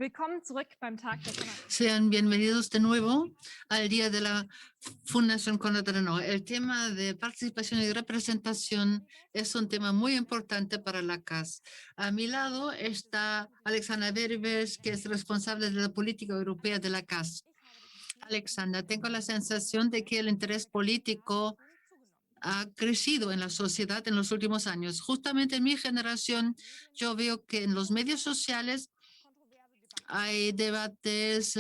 Willkommen zurück beim Tag der Konrad. Sean bienvenidos de nuevo al Día de la Fundación Konrad Adenauer. El tema de participación y representación es un tema muy importante para la CAS. A mi lado está Alexandra Beribes, que es responsable de la política europea de la CAS. Alexandra, tengo la sensación de que el interés político ha crecido en la sociedad en los últimos años. Justamente en mi generación, yo veo que en los medios sociales hay debates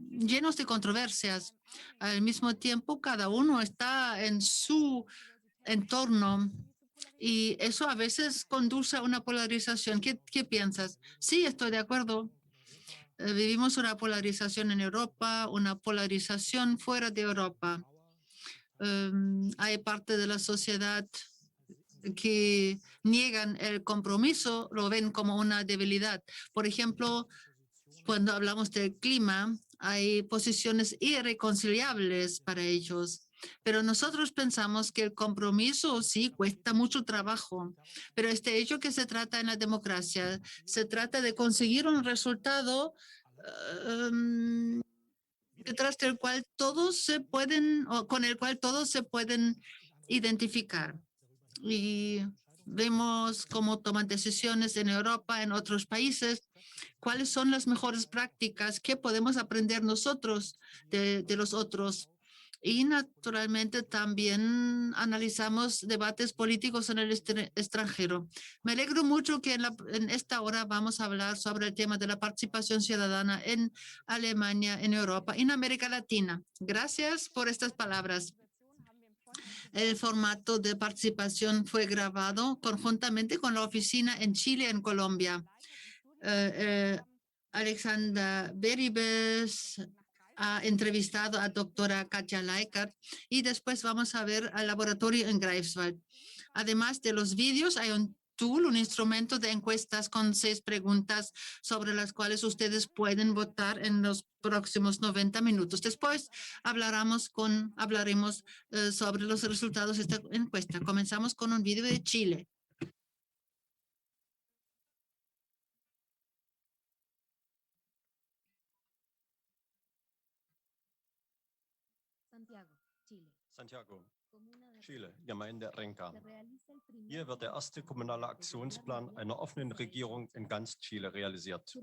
llenos de controversias. Al mismo tiempo, cada uno está en su entorno y eso a veces conduce a una polarización. ¿Qué piensas? Sí, estoy de acuerdo. Vivimos una polarización en Europa, una polarización fuera de Europa. Hay parte de la sociedad que niegan el compromiso, lo ven como una debilidad. Por ejemplo, cuando hablamos del clima, hay posiciones irreconciliables para ellos. Pero nosotros pensamos que el compromiso sí cuesta mucho trabajo. Pero este hecho que se trata en la democracia, se trata de conseguir un resultado detrás del cual todos se pueden, o con el cual todos se pueden identificar. Y vemos cómo toman decisiones en Europa, en otros países, cuáles son las mejores prácticas, qué podemos aprender nosotros de los otros. Y naturalmente también analizamos debates políticos en el extranjero. Me alegro mucho que en esta hora vamos a hablar sobre el tema de la participación ciudadana en Alemania, en Europa y en América Latina. Gracias por estas palabras. El formato de participación fue grabado conjuntamente con la oficina en Chile, en Colombia. Alexandra Beribes ha entrevistado a doctora Katja Leikert y después vamos a ver al laboratorio en Greifswald. Además de los vídeos, hay un tool, un instrumento de encuestas con 6 preguntas sobre las cuales ustedes pueden votar en los próximos 90 minutos. Después hablaremos sobre los resultados de esta encuesta. Comenzamos con un vídeo de Chile. Santiago, Chile, Gemeinde Renca. Hier wird der erste kommunale Aktionsplan einer offenen Regierung in ganz Chile realisiert.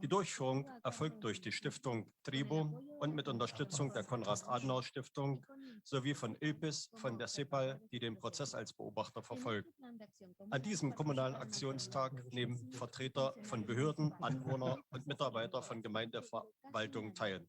Die Durchführung erfolgt durch die Stiftung Tribo und mit Unterstützung der Konrad-Adenauer-Stiftung sowie von ILPIS, von der CEPAL, die den Prozess als Beobachter verfolgt. An diesem kommunalen Aktionstag nehmen Vertreter von Behörden, Anwohner und Mitarbeiter von Gemeindeverwaltungen teil.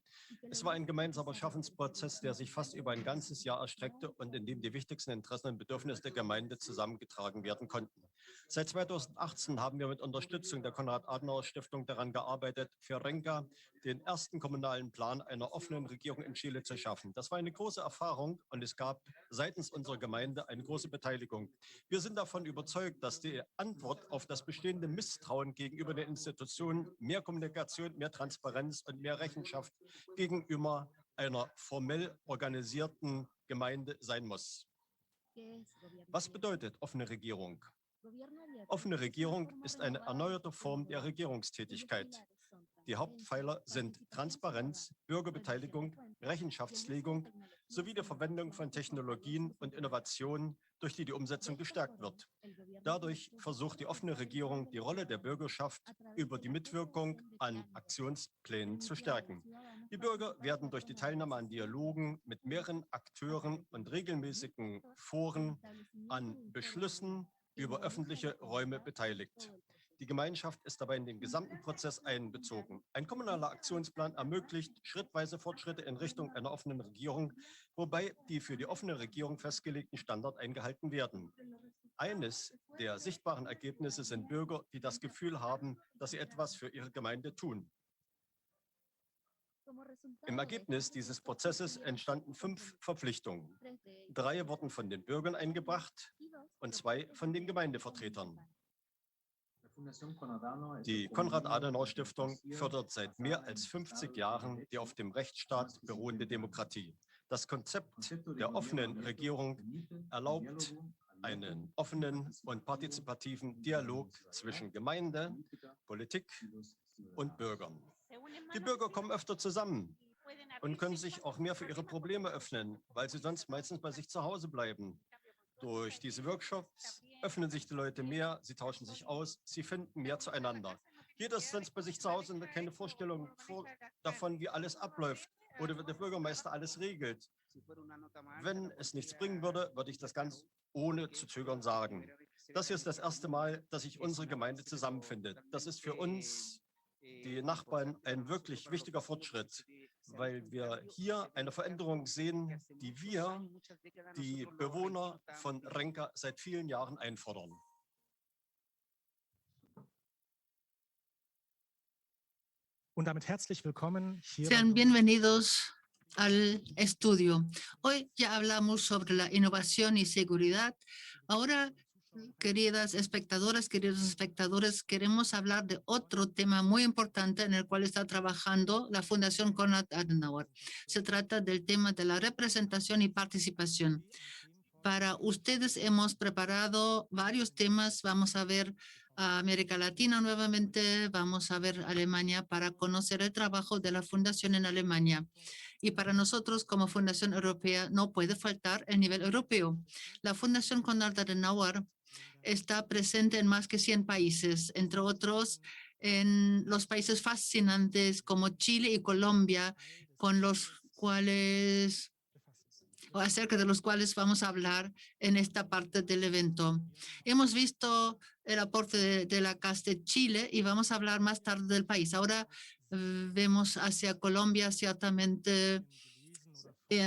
Es war ein gemeinsamer Schaffensprozess, der sich fast über ein ganzes Jahr erstreckte und in dem die wichtigsten Interessen und Bedürfnisse der Gemeinde zusammengetragen werden konnten. Seit 2018 haben wir mit Unterstützung der Konrad-Adenauer-Stiftung daran gearbeitet, für Renca den ersten kommunalen Plan einer offenen Regierung in Chile zu schaffen. Das war eine große Erfahrung und es gab seitens unserer Gemeinde eine große Beteiligung. Wir sind davon überzeugt, dass die Antwort auf das bestehende Misstrauen gegenüber den Institutionen mehr Kommunikation, mehr Transparenz und mehr Rechenschaft gegenüber einer formell organisierten Gemeinde sein muss. Was bedeutet offene Regierung? Offene Regierung ist eine erneuerte Form der Regierungstätigkeit. Die Hauptpfeiler sind Transparenz, Bürgerbeteiligung, Rechenschaftslegung sowie die Verwendung von Technologien und Innovationen, durch die die Umsetzung gestärkt wird. Dadurch versucht die offene Regierung, die Rolle der Bürgerschaft über die Mitwirkung an Aktionsplänen zu stärken. Die Bürger werden durch die Teilnahme an Dialogen mit mehreren Akteuren und regelmäßigen Foren an Beschlüssen über öffentliche Räume beteiligt. Die Gemeinschaft ist dabei in den gesamten Prozess einbezogen. Ein kommunaler Aktionsplan ermöglicht schrittweise Fortschritte in Richtung einer offenen Regierung, wobei die für die offene Regierung festgelegten Standards eingehalten werden. Eines der sichtbaren Ergebnisse sind Bürger, die das Gefühl haben, dass sie etwas für ihre Gemeinde tun. Im Ergebnis dieses Prozesses entstanden 5 Verpflichtungen. 3 wurden von den Bürgern eingebracht und 2 von den Gemeindevertretern. Die Konrad-Adenauer-Stiftung fördert seit mehr als 50 Jahren die auf dem Rechtsstaat beruhende Demokratie. Das Konzept der offenen Regierung erlaubt einen offenen und partizipativen Dialog zwischen Gemeinde, Politik, und Bürgern. Die Bürger kommen öfter zusammen und können sich auch mehr für ihre Probleme öffnen, weil sie sonst meistens bei sich zu Hause bleiben. Durch diese Workshops öffnen sich die Leute mehr, sie tauschen sich aus, sie finden mehr zueinander. Jeder ist sonst bei sich zu Hause und hat keine Vorstellung davon, wie alles abläuft oder wie der Bürgermeister alles regelt. Wenn es nichts bringen würde, würde ich das ganz ohne zu zögern sagen. Das hier ist das erste Mal, dass sich unsere Gemeinde zusammenfindet. Das ist für uns, die Nachbarn, ein wirklich wichtiger Fortschritt, weil wir hier eine Veränderung sehen, die wir, die Bewohner von Renka, seit vielen Jahren einfordern. Und damit herzlich willkommen hier. Sean bienvenidos al estudio. Hoy ya hablamos sobre la innovación y seguridad. Ahora, queridas espectadoras, queridos espectadores, queremos hablar de otro tema muy importante en el cual está trabajando la Fundación Konrad Adenauer. Se trata del tema de la representación y participación. Para ustedes hemos preparado varios temas. Vamos a ver a América Latina nuevamente, vamos a ver Alemania para conocer el trabajo de la Fundación en Alemania. Y para nosotros como Fundación Europea no puede faltar el nivel europeo. La Fundación Konrad Adenauer está presente en más que 100 países, entre otros en los países fascinantes como Chile y Colombia, con los cuales o acerca de los cuales vamos a hablar en esta parte del evento. Hemos visto el aporte de la CAS de Chile y vamos a hablar más tarde del país. Ahora vemos hacia Colombia, ciertamente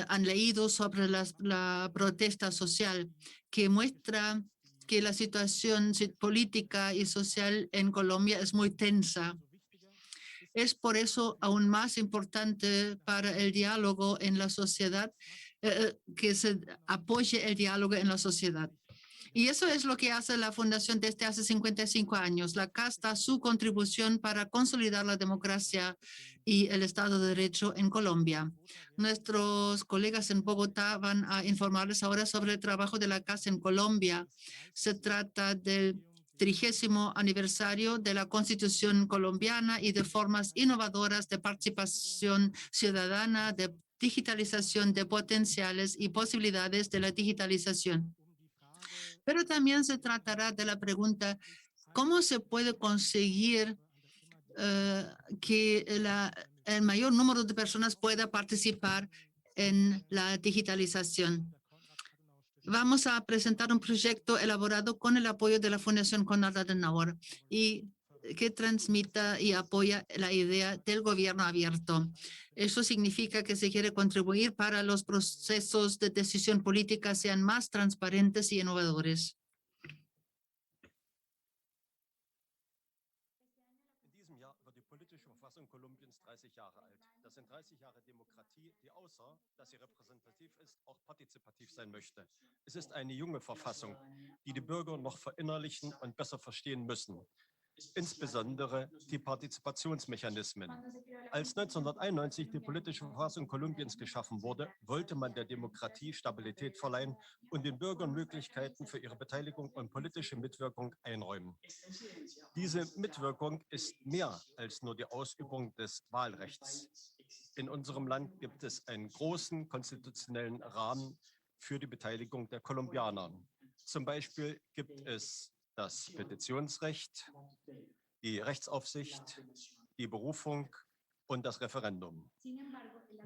han leído sobre la protesta social que muestra que la situación política y social en Colombia es muy tensa. Es por eso aún más importante para el diálogo en la sociedad que se apoye el diálogo en la sociedad. Y eso es lo que hace la Fundación desde hace 55 años. La CAS da su contribución para consolidar la democracia y el Estado de Derecho en Colombia. Nuestros colegas en Bogotá van a informarles ahora sobre el trabajo de la CAS en Colombia. Se trata del 30º aniversario de la Constitución colombiana y de formas innovadoras de participación ciudadana, de digitalización de potenciales y posibilidades de la digitalización. Pero también se tratará de la pregunta, ¿cómo se puede conseguir que el mayor número de personas pueda participar en la digitalización? Vamos a presentar un proyecto elaborado con el apoyo de la Fundación Konrad Adenauer y que transmita y apoya la idea del gobierno abierto. Eso significa que se quiere contribuir para los procesos de decisión política sean más transparentes y innovadores. In diesem Jahr wird die politische Verfassung Kolumbiens 30 Jahre alt. Das sind 30 Jahre Demokratie, die außer, dass sie repräsentativ ist, auch partizipativ sein möchte. Es ist eine junge Verfassung, die die Bürger noch verinnerlichen und besser verstehen müssen. Insbesondere die Partizipationsmechanismen. Als 1991 die politische Verfassung Kolumbiens geschaffen wurde, wollte man der Demokratie Stabilität verleihen und den Bürgern Möglichkeiten für ihre Beteiligung und politische Mitwirkung einräumen. Diese Mitwirkung ist mehr als nur die Ausübung des Wahlrechts. In unserem Land gibt es einen großen konstitutionellen Rahmen für die Beteiligung der Kolumbianer. Zum Beispiel gibt es das Petitionsrecht, die Rechtsaufsicht, die Berufung und das Referendum.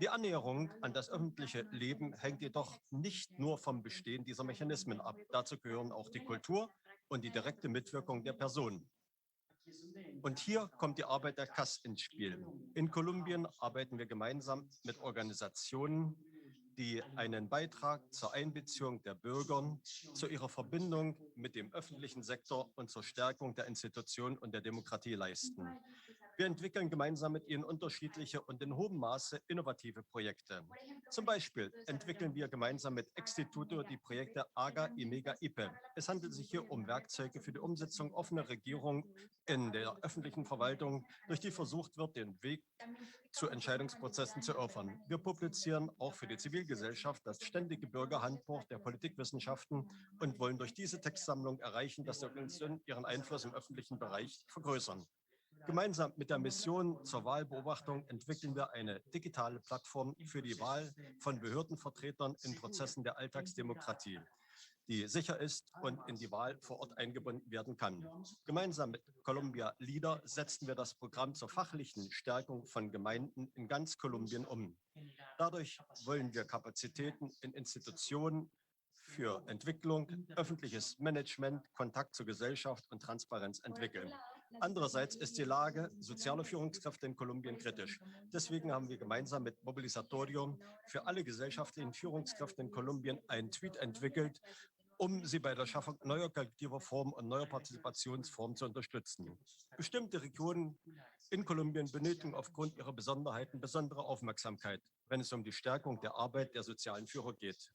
Die Annäherung an das öffentliche Leben hängt jedoch nicht nur vom Bestehen dieser Mechanismen ab. Dazu gehören auch die Kultur und die direkte Mitwirkung der Personen. Und hier kommt die Arbeit der CAS ins Spiel. In Kolumbien arbeiten wir gemeinsam mit Organisationen, die einen Beitrag zur Einbeziehung der Bürger, zu ihrer Verbindung mit dem öffentlichen Sektor und zur Stärkung der Institutionen und der Demokratie leisten. Wir entwickeln gemeinsam mit ihnen unterschiedliche und in hohem Maße innovative Projekte. Zum Beispiel entwickeln wir gemeinsam mit Exstituto die Projekte AGA y Mega IPE. Es handelt sich hier um Werkzeuge für die Umsetzung offener Regierung in der öffentlichen Verwaltung, durch die versucht wird, den Weg zu Entscheidungsprozessen zu öffnen. Wir publizieren auch für die Zivilgesellschaft das ständige Bürgerhandbuch der Politikwissenschaften und wollen durch diese Textsammlung erreichen, dass die Organisationen ihren Einfluss im öffentlichen Bereich vergrößern. Gemeinsam mit der Mission zur Wahlbeobachtung entwickeln wir eine digitale Plattform für die Wahl von Behördenvertretern in Prozessen der Alltagsdemokratie, die sicher ist und in die Wahl vor Ort eingebunden werden kann. Gemeinsam mit Colombia Leader setzen wir das Programm zur fachlichen Stärkung von Gemeinden in ganz Kolumbien um. Dadurch wollen wir Kapazitäten in Institutionen für Entwicklung, öffentliches Management, Kontakt zur Gesellschaft und Transparenz entwickeln. Andererseits ist die Lage sozialer Führungskräfte in Kolumbien kritisch. Deswegen haben wir gemeinsam mit Mobilisatorium für alle gesellschaftlichen Führungskräfte in Kolumbien einen Tweet entwickelt, um sie bei der Schaffung neuer kollektiver Formen und neuer Partizipationsformen zu unterstützen. Bestimmte Regionen in Kolumbien benötigen aufgrund ihrer Besonderheiten besondere Aufmerksamkeit, wenn es um die Stärkung der Arbeit der sozialen Führer geht.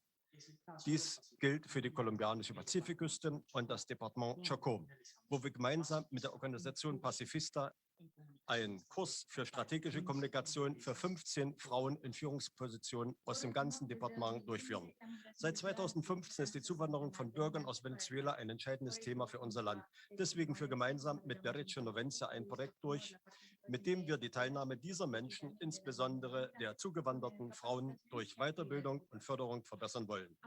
Dies gilt für die kolumbianische Pazifikküste und das Departement Chocó, wo wir gemeinsam mit der Organisation Pacifista einen Kurs für strategische Kommunikation für 15 Frauen in Führungspositionen aus dem ganzen Departement durchführen. Seit 2015 ist die Zuwanderung von Bürgern aus Venezuela ein entscheidendes Thema für unser Land. Deswegen führen wir gemeinsam mit Derecho Novencia ein Projekt durch, mit dem wir die Teilnahme dieser Menschen, insbesondere der zugewanderten Frauen, durch Weiterbildung und Förderung verbessern wollen.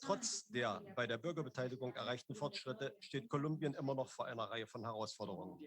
Trotz der bei der Bürgerbeteiligung erreichten Fortschritte steht Kolumbien immer noch vor einer Reihe von Herausforderungen.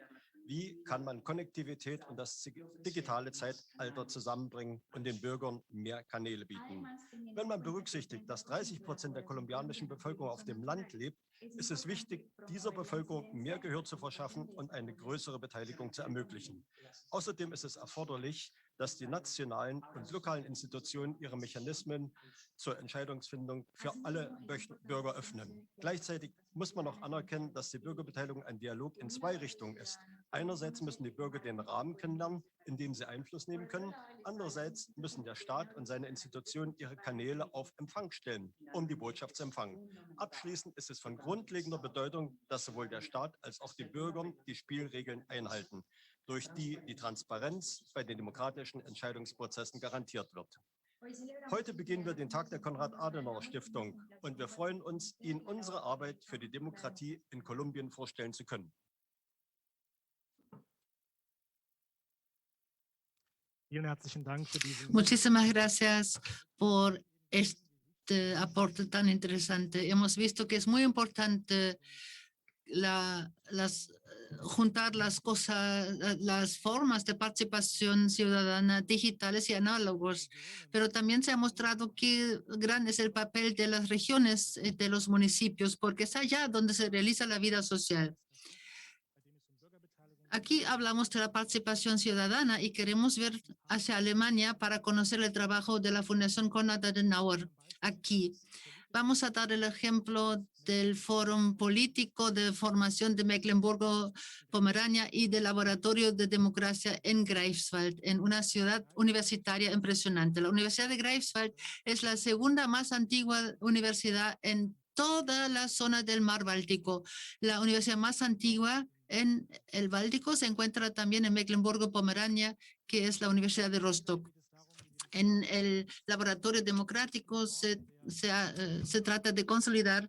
Wie kann man Konnektivität und das digitale Zeitalter zusammenbringen und den Bürgern mehr Kanäle bieten? Wenn man berücksichtigt, dass 30% der kolumbianischen Bevölkerung auf dem Land lebt, ist es wichtig, dieser Bevölkerung mehr Gehör zu verschaffen und eine größere Beteiligung zu ermöglichen. Außerdem ist es erforderlich, dass die nationalen und lokalen Institutionen ihre Mechanismen zur Entscheidungsfindung für alle Bürger öffnen. Gleichzeitig muss man auch anerkennen, dass die Bürgerbeteiligung ein Dialog in zwei Richtungen ist. Einerseits müssen die Bürger den Rahmen kennenlernen, in dem sie Einfluss nehmen können. Andererseits müssen der Staat und seine Institutionen ihre Kanäle auf Empfang stellen, um die Botschaft zu empfangen. Abschließend ist es von grundlegender Bedeutung, dass sowohl der Staat als auch die Bürger die Spielregeln einhalten, durch die die Transparenz bei den demokratischen Entscheidungsprozessen garantiert wird. Heute beginnen wir den Tag der Konrad-Adenauer-Stiftung und wir freuen uns, Ihnen unsere Arbeit für die Demokratie in Kolumbien vorstellen zu können. Vielen herzlichen Dank für diesen. Muchísimas gracias por este aporte tan interesante. Hemos visto que es muy importante juntar las cosas, las formas de participación ciudadana digitales y análogos, pero también se ha mostrado qué grande es el papel de las regiones, de los municipios, porque es allá donde se realiza la vida social. Aquí hablamos de la participación ciudadana y queremos ver hacia Alemania para conocer el trabajo de la Fundación Konrad Adenauer. Aquí vamos a dar el ejemplo del Fórum Político de Formación de Mecklemburgo-Pomerania y del Laboratorio de Democracia en Greifswald, en una ciudad universitaria impresionante. La Universidad de Greifswald es la segunda más antigua universidad en toda la zona del Mar Báltico. La universidad más antigua en el Báltico se encuentra también en Mecklemburgo-Pomerania, que es la Universidad de Rostock. En el laboratorio democrático se trata de consolidar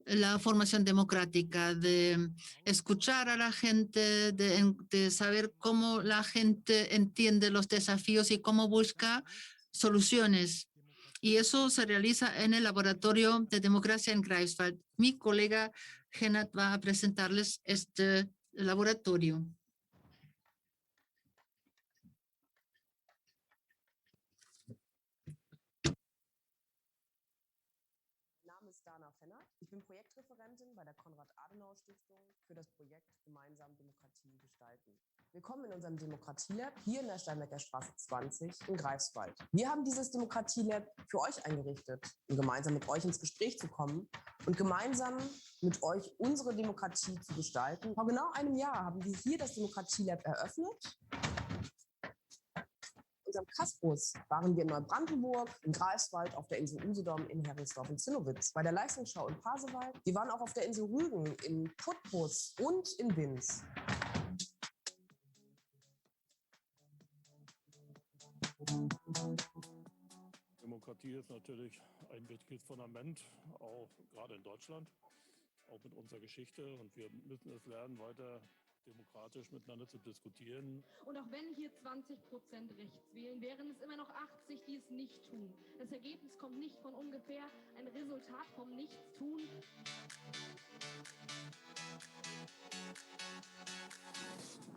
la formación democrática, de escuchar a la gente, de saber cómo la gente entiende los desafíos y cómo busca soluciones. Y eso se realiza en el Laboratorio de Democracia en Greifswald. Mi colega Genat va a presentarles este laboratorio. Mein Name ist Dana Fenner. Ich bin Projektreferentin bei der Konrad-Adenauer-Stiftung für das Projekt Gemeinsam Demokratie gestalten. Willkommen in unserem Demokratielab hier in der Steinbecker Straße 20 in Greifswald. Wir haben dieses Demokratielab für euch eingerichtet, um gemeinsam mit euch ins Gespräch zu kommen und gemeinsam mit euch unsere Demokratie zu gestalten. Vor genau einem Jahr haben wir hier das Demokratielab eröffnet. In unserem Caspus waren wir in Neubrandenburg, in Greifswald, auf der Insel Usedom, in Heringsdorf und Zinnowitz, bei der Leistungsschau in Pasewalk. Wir waren auch auf der Insel Rügen, in Putbus und in Binz. Demokratie ist natürlich ein wichtiges Fundament, auch gerade in Deutschland, auch mit unserer Geschichte. Und wir müssen es lernen, weiter demokratisch miteinander zu diskutieren. Und auch wenn hier 20% rechts wählen, wären es immer noch 80, die es nicht tun. Das Ergebnis kommt nicht von ungefähr, ein Resultat vom Nichtstun.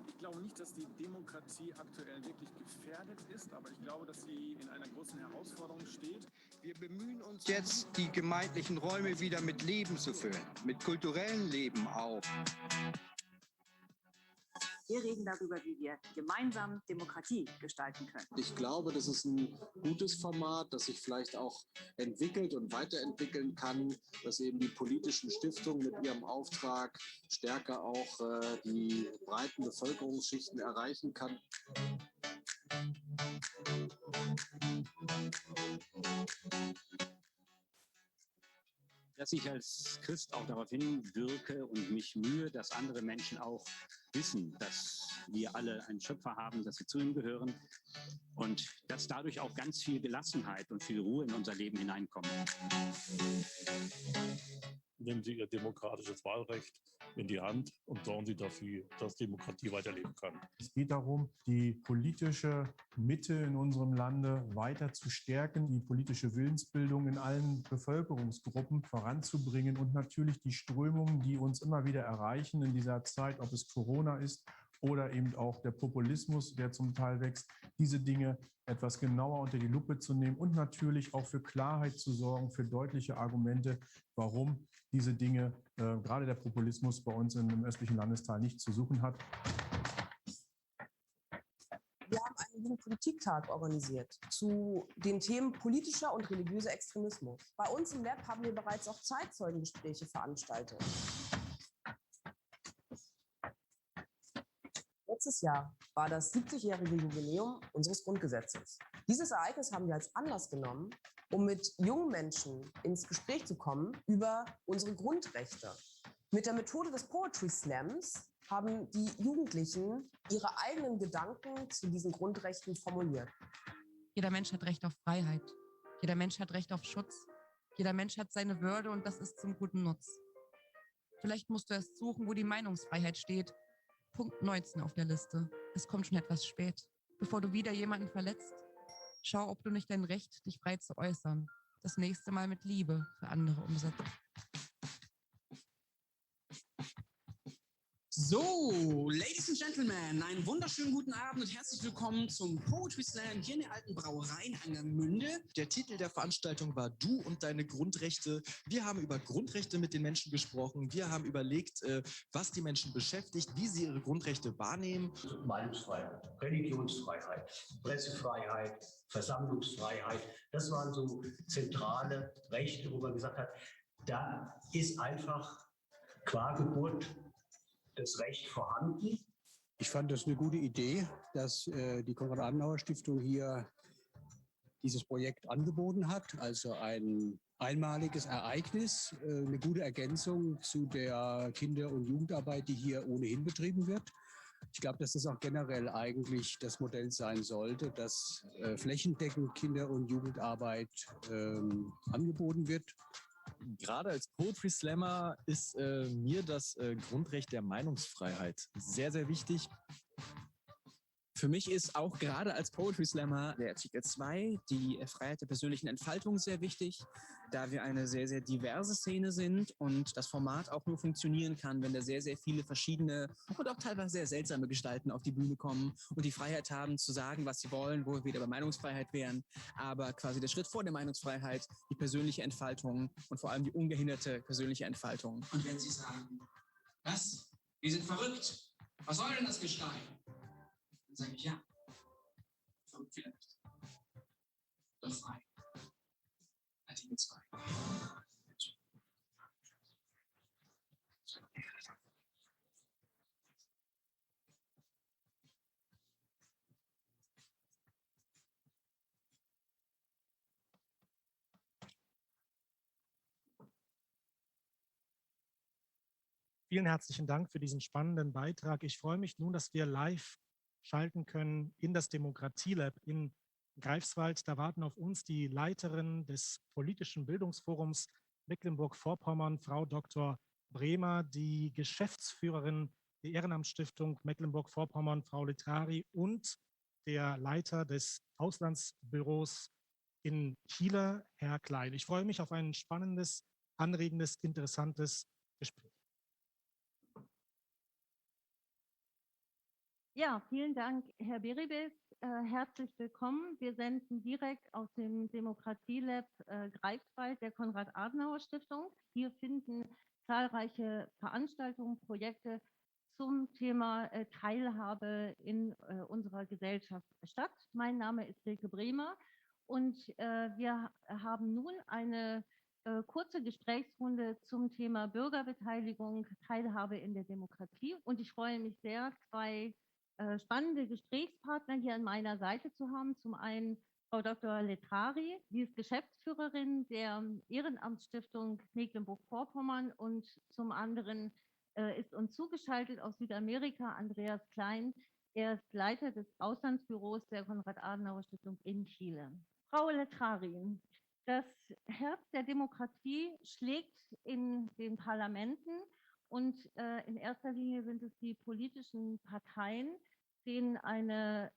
Ich glaube nicht, dass die Demokratie aktuell wirklich gefährdet ist, aber ich glaube, dass sie in einer großen Herausforderung steht. Wir bemühen uns jetzt, die gemeindlichen Räume wieder mit Leben zu füllen, mit kulturellem Leben auch. Wir reden darüber, wie wir gemeinsam Demokratie gestalten können. Ich glaube, das ist ein gutes Format, das sich vielleicht auch entwickelt und weiterentwickeln kann, dass eben die politischen Stiftungen mit ihrem Auftrag stärker auch die breiten Bevölkerungsschichten erreichen kann. Dass ich als Christ auch darauf hinwirke und mich mühe, dass andere Menschen auch wissen, dass wir alle einen Schöpfer haben, dass wir zu ihm gehören und dass dadurch auch ganz viel Gelassenheit und viel Ruhe in unser Leben hineinkommt. Nehmen Sie Ihr demokratisches Wahlrecht in die Hand und sorgen Sie dafür, dass Demokratie weiterleben kann. Es geht darum, die politische Mitte in unserem Lande weiter zu stärken, die politische Willensbildung in allen Bevölkerungsgruppen voranzubringen und natürlich die Strömungen, die uns immer wieder erreichen in dieser Zeit, ob es Corona ist oder eben auch der Populismus, der zum Teil wächst, diese Dinge etwas genauer unter die Lupe zu nehmen und natürlich auch für Klarheit zu sorgen, für deutliche Argumente, warum diese Dinge, gerade der Populismus bei uns im östlichen Landesteil nicht zu suchen hat. Wir haben einen Jugendpolitiktag organisiert zu den Themen politischer und religiöser Extremismus. Bei uns im Lab haben wir bereits auch Zeitzeugengespräche veranstaltet. Letztes Jahr war das 70-jährige Jubiläum unseres Grundgesetzes. Dieses Ereignis haben wir als Anlass genommen, um mit jungen Menschen ins Gespräch zu kommen über unsere Grundrechte. Mit der Methode des Poetry Slams haben die Jugendlichen ihre eigenen Gedanken zu diesen Grundrechten formuliert. Jeder Mensch hat Recht auf Freiheit. Jeder Mensch hat Recht auf Schutz. Jeder Mensch hat seine Würde und das ist zum guten Nutz. Vielleicht musst du erst suchen, wo die Meinungsfreiheit steht. Punkt 19 auf der Liste. Es kommt schon etwas spät. Bevor du wieder jemanden verletzt, schau, ob du nicht dein Recht, dich frei zu äußern, das nächste Mal mit Liebe für andere umsetzt. So, Ladies and Gentlemen, einen wunderschönen guten Abend und herzlich willkommen zum Poetry Slam hier in der alten Brauerei in Angermünde. Der Titel der Veranstaltung war Du und deine Grundrechte. Wir haben über Grundrechte mit den Menschen gesprochen. Wir haben überlegt, was die Menschen beschäftigt, wie sie ihre Grundrechte wahrnehmen. Meinungsfreiheit, Religionsfreiheit, Pressefreiheit, Versammlungsfreiheit. Das waren so zentrale Rechte, wo man gesagt hat, da ist einfach qua Geburt das Recht vorhanden. Ich fand das eine gute Idee, dass die Konrad-Adenauer-Stiftung hier dieses Projekt angeboten hat. Also ein einmaliges Ereignis, eine gute Ergänzung zu der Kinder- und Jugendarbeit, die hier ohnehin betrieben wird. Ich glaube, dass das auch generell eigentlich das Modell sein sollte, dass flächendeckend Kinder- und Jugendarbeit angeboten wird. Gerade als Poetry Slammer ist mir das Grundrecht der Meinungsfreiheit sehr, sehr wichtig. Für mich ist auch gerade als Poetry Slammer der Artikel 2, die Freiheit der persönlichen Entfaltung, sehr wichtig, da wir eine sehr, sehr diverse Szene sind und das Format auch nur funktionieren kann, wenn da sehr, sehr viele verschiedene und auch teilweise sehr seltsame Gestalten auf die Bühne kommen und die Freiheit haben zu sagen, was sie wollen, wo wir wieder bei Meinungsfreiheit wären, aber quasi der Schritt vor der Meinungsfreiheit, die persönliche Entfaltung und vor allem die ungehinderte persönliche Entfaltung. Und wenn Sie sagen, was? Wir sind verrückt. Was soll denn das Gestein? Dann sage ich ja. Verrückt vielleicht. Doch frei. Artikel 2. Vielen herzlichen Dank für diesen spannenden Beitrag. Ich freue mich nun, dass wir live schalten können in das Demokratielab in Greifswald. Da warten auf uns die Leiterin des Politischen Bildungsforums Mecklenburg-Vorpommern, Frau Dr. Bremer, die Geschäftsführerin die Ehrenamtsstiftung Mecklenburg-Vorpommern, Frau Letrari, und der Leiter des Auslandsbüros in Chile, Herr Klein. Ich freue mich auf ein spannendes, anregendes, interessantes Gespräch. Ja, vielen Dank, Herr Beribes. Herzlich willkommen. Wir senden direkt aus dem Demokratielab Greifswald der Konrad-Adenauer-Stiftung. Hier finden zahlreiche Veranstaltungen, Projekte zum Thema Teilhabe in unserer Gesellschaft statt. Mein Name ist Silke Bremer und wir haben nun eine kurze Gesprächsrunde zum Thema Bürgerbeteiligung, Teilhabe in der Demokratie. Und ich freue mich sehr, zwei spannende Gesprächspartner hier an meiner Seite zu haben. Zum einen Frau Dr. Letrari, sie ist Geschäftsführerin der Ehrenamtsstiftung Mecklenburg-Vorpommern, und zum anderen ist uns zugeschaltet aus Südamerika Andreas Klein. Er ist Leiter des Auslandsbüros der Konrad-Adenauer-Stiftung in Chile. Frau Letrari, das Herz der Demokratie schlägt in den Parlamenten, und in erster Linie sind es die politischen Parteien, denen eine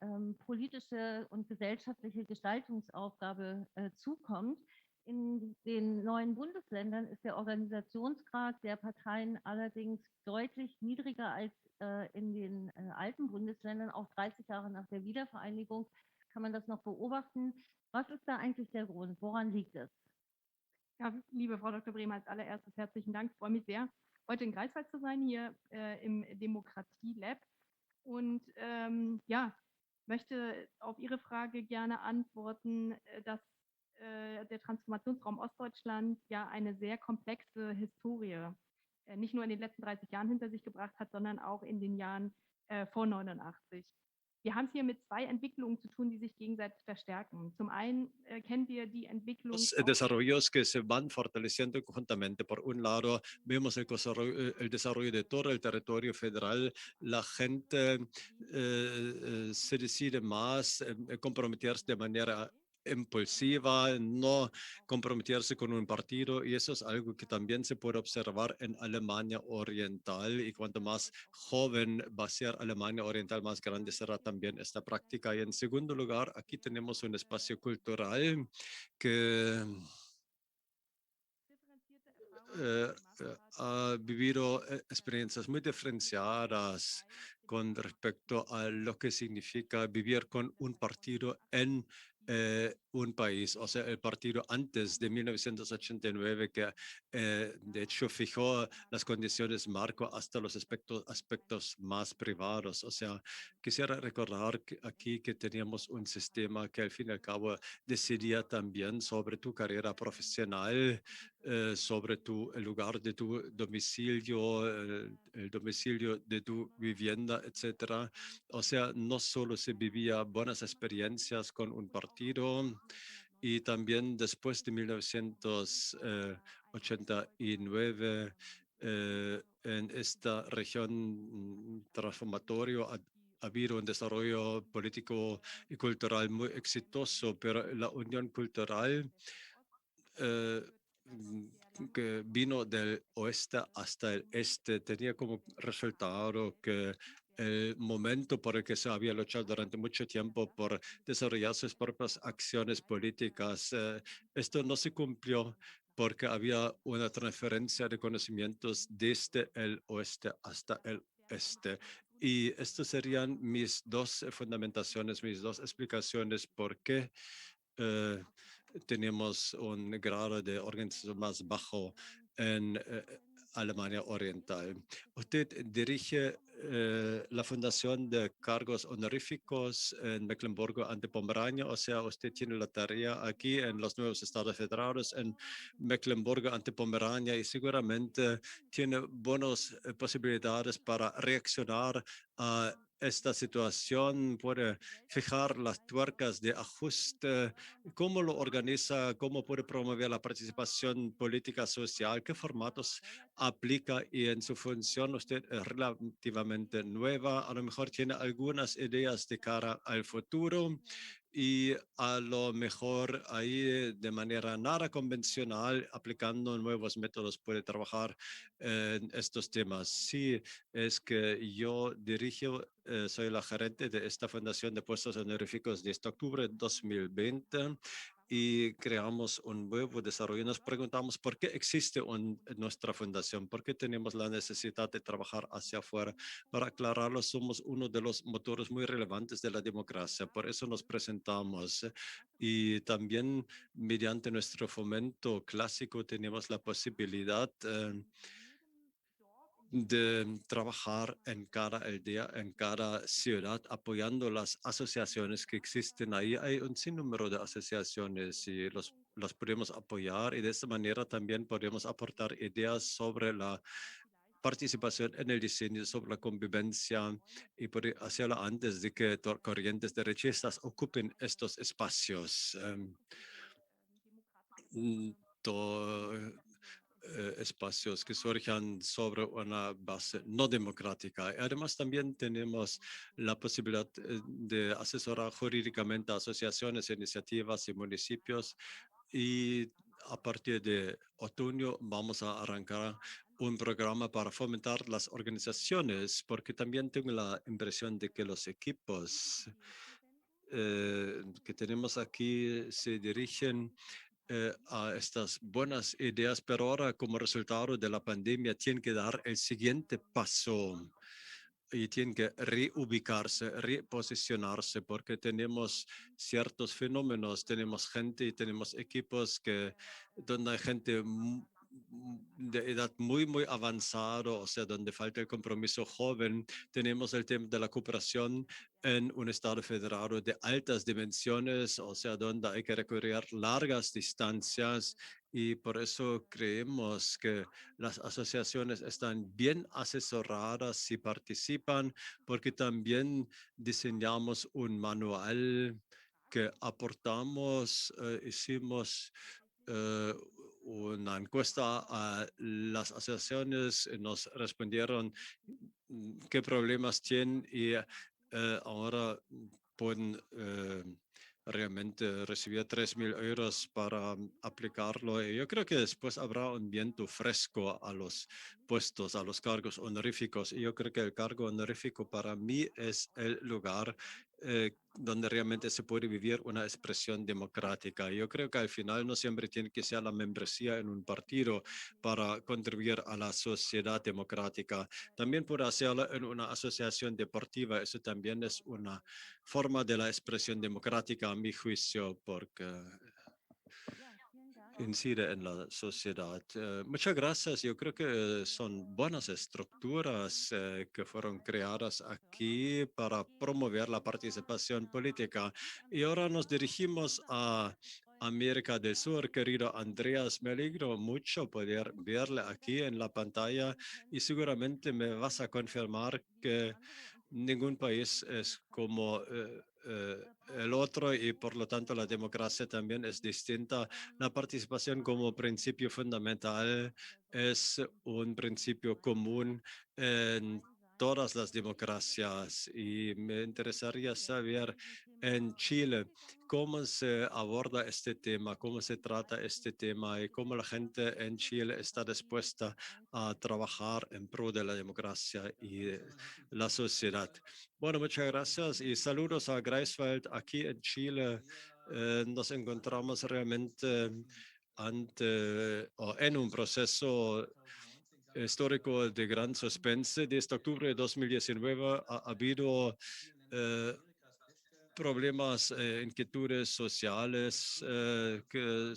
politische und gesellschaftliche Gestaltungsaufgabe zukommt. In den neuen Bundesländern ist der Organisationsgrad der Parteien allerdings deutlich niedriger als in den alten Bundesländern. Auch 30 Jahre nach der Wiedervereinigung kann man das noch beobachten. Was ist da eigentlich der Grund? Woran liegt es? Ja, liebe Frau Dr. Bremer, als allererstes herzlichen Dank. Ich freue mich sehr, heute in Greifswald zu sein, hier im Demokratie-Lab. Und ja, möchte auf Ihre Frage gerne antworten, dass der Transformationsraum Ostdeutschland ja eine sehr komplexe Historie nicht nur in den letzten 30 Jahren hinter sich gebracht hat, sondern auch in den Jahren vor 89. Wir haben es hier mit zwei Entwicklungen zu tun, die sich gegenseitig verstärken. Zum einen kennen wir die Entwicklung Los desarrollos que se van fortaleciendo conjuntamente. Por un lado, vemos el desarrollo de todo el territorio federal. La gente se decide más comprometerse de manera impulsiva, no comprometerse con un partido, y eso es algo que también se puede observar en Alemania Oriental, y cuanto más joven va a ser Alemania Oriental, más grande será también esta práctica. Y en segundo lugar, aquí tenemos un espacio cultural que ha vivido experiencias muy diferenciadas con respecto a lo que significa vivir con un partido en un país, o sea, el partido antes de 1989, que de hecho fijó las condiciones marco hasta los aspectos más privados. O sea, quisiera recordar aquí que teníamos un sistema que al fin y al cabo decidía también sobre tu carrera profesional, sobre el lugar de tu domicilio, el domicilio de tu vivienda, etcétera. O sea, no solo se vivía buenas experiencias con un partido, y también después de 1989, en esta región transformatoria ha habido un desarrollo político y cultural muy exitoso, pero la unión cultural que vino del oeste hasta el este tenía como resultado que el momento por el que se había luchado durante mucho tiempo por desarrollar sus propias acciones políticas, esto no se cumplió porque había una transferencia de conocimientos desde el oeste hasta el este. Y estas serían mis dos fundamentaciones, mis dos explicaciones por qué tenemos un grado de organización más bajo en Alemania Oriental. Usted dirige la Fundación de Cargos Honoríficos en Mecklemburgo-Ante-Pomerania, o sea, usted tiene la tarea aquí en los nuevos estados federados en Mecklemburgo-Ante-Pomerania, y seguramente tiene buenas posibilidades para reaccionar a esta situación, puede fijar las tuercas de ajuste, cómo lo organiza, cómo puede promover la participación política social, qué formatos aplica, y en su función usted es relativamente nueva, a lo mejor tiene algunas ideas de cara al futuro, y a lo mejor ahí de manera nada convencional, aplicando nuevos métodos, puede trabajar en estos temas. Sí, es que yo dirijo, soy la gerente de esta Fundación de Puestos Honoríficos de este octubre de 2020 y creamos un nuevo desarrollo. Nos preguntamos por qué existe nuestra fundación, por qué tenemos la necesidad de trabajar hacia afuera. Para aclararlo, somos uno de los motores muy relevantes de la democracia. Por eso nos presentamos y también mediante nuestro fomento clásico tenemos la posibilidad de trabajar en cada aldea, en cada ciudad, apoyando las asociaciones que existen ahí. Hay un sinnúmero de asociaciones y las podemos apoyar y de esta manera también podemos aportar ideas sobre la participación en el diseño, sobre la convivencia y poder hacerlo antes de que corrientes derechistas ocupen estos espacios. Espacios que surjan sobre una base no democrática. Además, también tenemos la posibilidad de asesorar jurídicamente a asociaciones, iniciativas y municipios. Y a partir de otoño vamos a arrancar un programa para fomentar las organizaciones, porque también tengo la impresión de que los equipos que tenemos aquí se dirigen a estas buenas ideas, pero ahora como resultado de la pandemia tienen que dar el siguiente paso y tienen que reubicarse, reposicionarse, porque tenemos ciertos fenómenos, tenemos gente y tenemos equipos donde hay gente de edad muy avanzada, o sea, donde falta el compromiso joven. Tenemos el tema de la cooperación en un estado federado de altas dimensiones, o sea, donde hay que recorrer largas distancias y por eso creemos que las asociaciones están bien asesoradas y participan, porque también diseñamos un manual que aportamos, hicimos una encuesta a las asociaciones, nos respondieron qué problemas tienen y ahora pueden realmente recibir 3.000 euros para aplicarlo. Y yo creo que después habrá un viento fresco a los puestos, a los cargos honoríficos. Y yo creo que el cargo honorífico para mí es el lugar donde realmente se puede vivir una expresión democrática. Yo creo que al final no siempre tiene que ser la membresía en un partido para contribuir a la sociedad democrática. También puede hacerlo en una asociación deportiva. Eso también es una forma de la expresión democrática, a mi juicio, porque incide en la sociedad. Muchas gracias. Yo creo que son buenas estructuras que fueron creadas aquí para promover la participación política. Y ahora nos dirigimos a América del Sur. Querido Andreas, me alegro mucho poder verle aquí en la pantalla y seguramente me vas a confirmar que ningún país es como el otro y por lo tanto la democracia también es distinta. La participación como principio fundamental es un principio común en todas las democracias y me interesaría saber en Chile cómo se aborda este tema, cómo se trata este tema y cómo la gente en Chile está dispuesta a trabajar en pro de la democracia y la sociedad. Bueno, muchas gracias y saludos a Greifswald. Aquí en Chile nos encontramos realmente en un proceso histórico de gran suspense. Desde octubre de 2019 ha habido problemas, inquietudes sociales que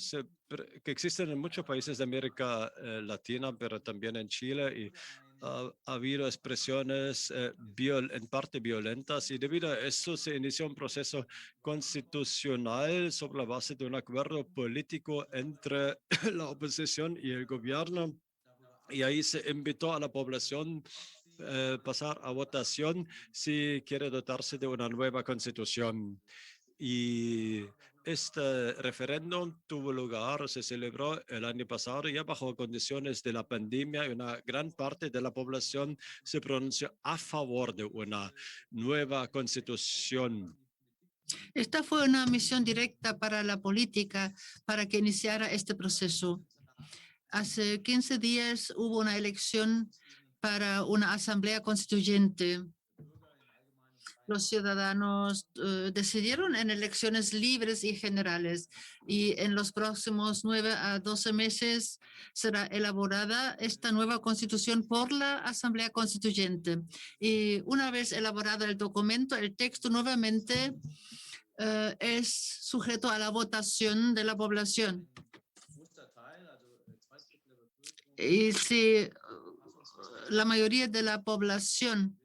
existen en muchos países de América Latina, pero también en Chile. Y ha habido expresiones en parte violentas y debido a eso se inició un proceso constitucional sobre la base de un acuerdo político entre la oposición y el gobierno. Y ahí se invitó a la población pasar a votación si quiere dotarse de una nueva constitución. Y este referéndum tuvo lugar, se celebró el año pasado ya bajo condiciones de la pandemia y una gran parte de la población se pronunció a favor de una nueva constitución. Esta fue una misión directa para la política, para que iniciara este proceso. Hace 15 días hubo una elección para una asamblea constituyente. Los ciudadanos decidieron en elecciones libres y generales, y en los próximos 9 a 12 meses será elaborada esta nueva constitución por la Asamblea Constituyente. Y una vez elaborado el documento, el texto nuevamente es sujeto a la votación de la población. Y si la mayoría de la población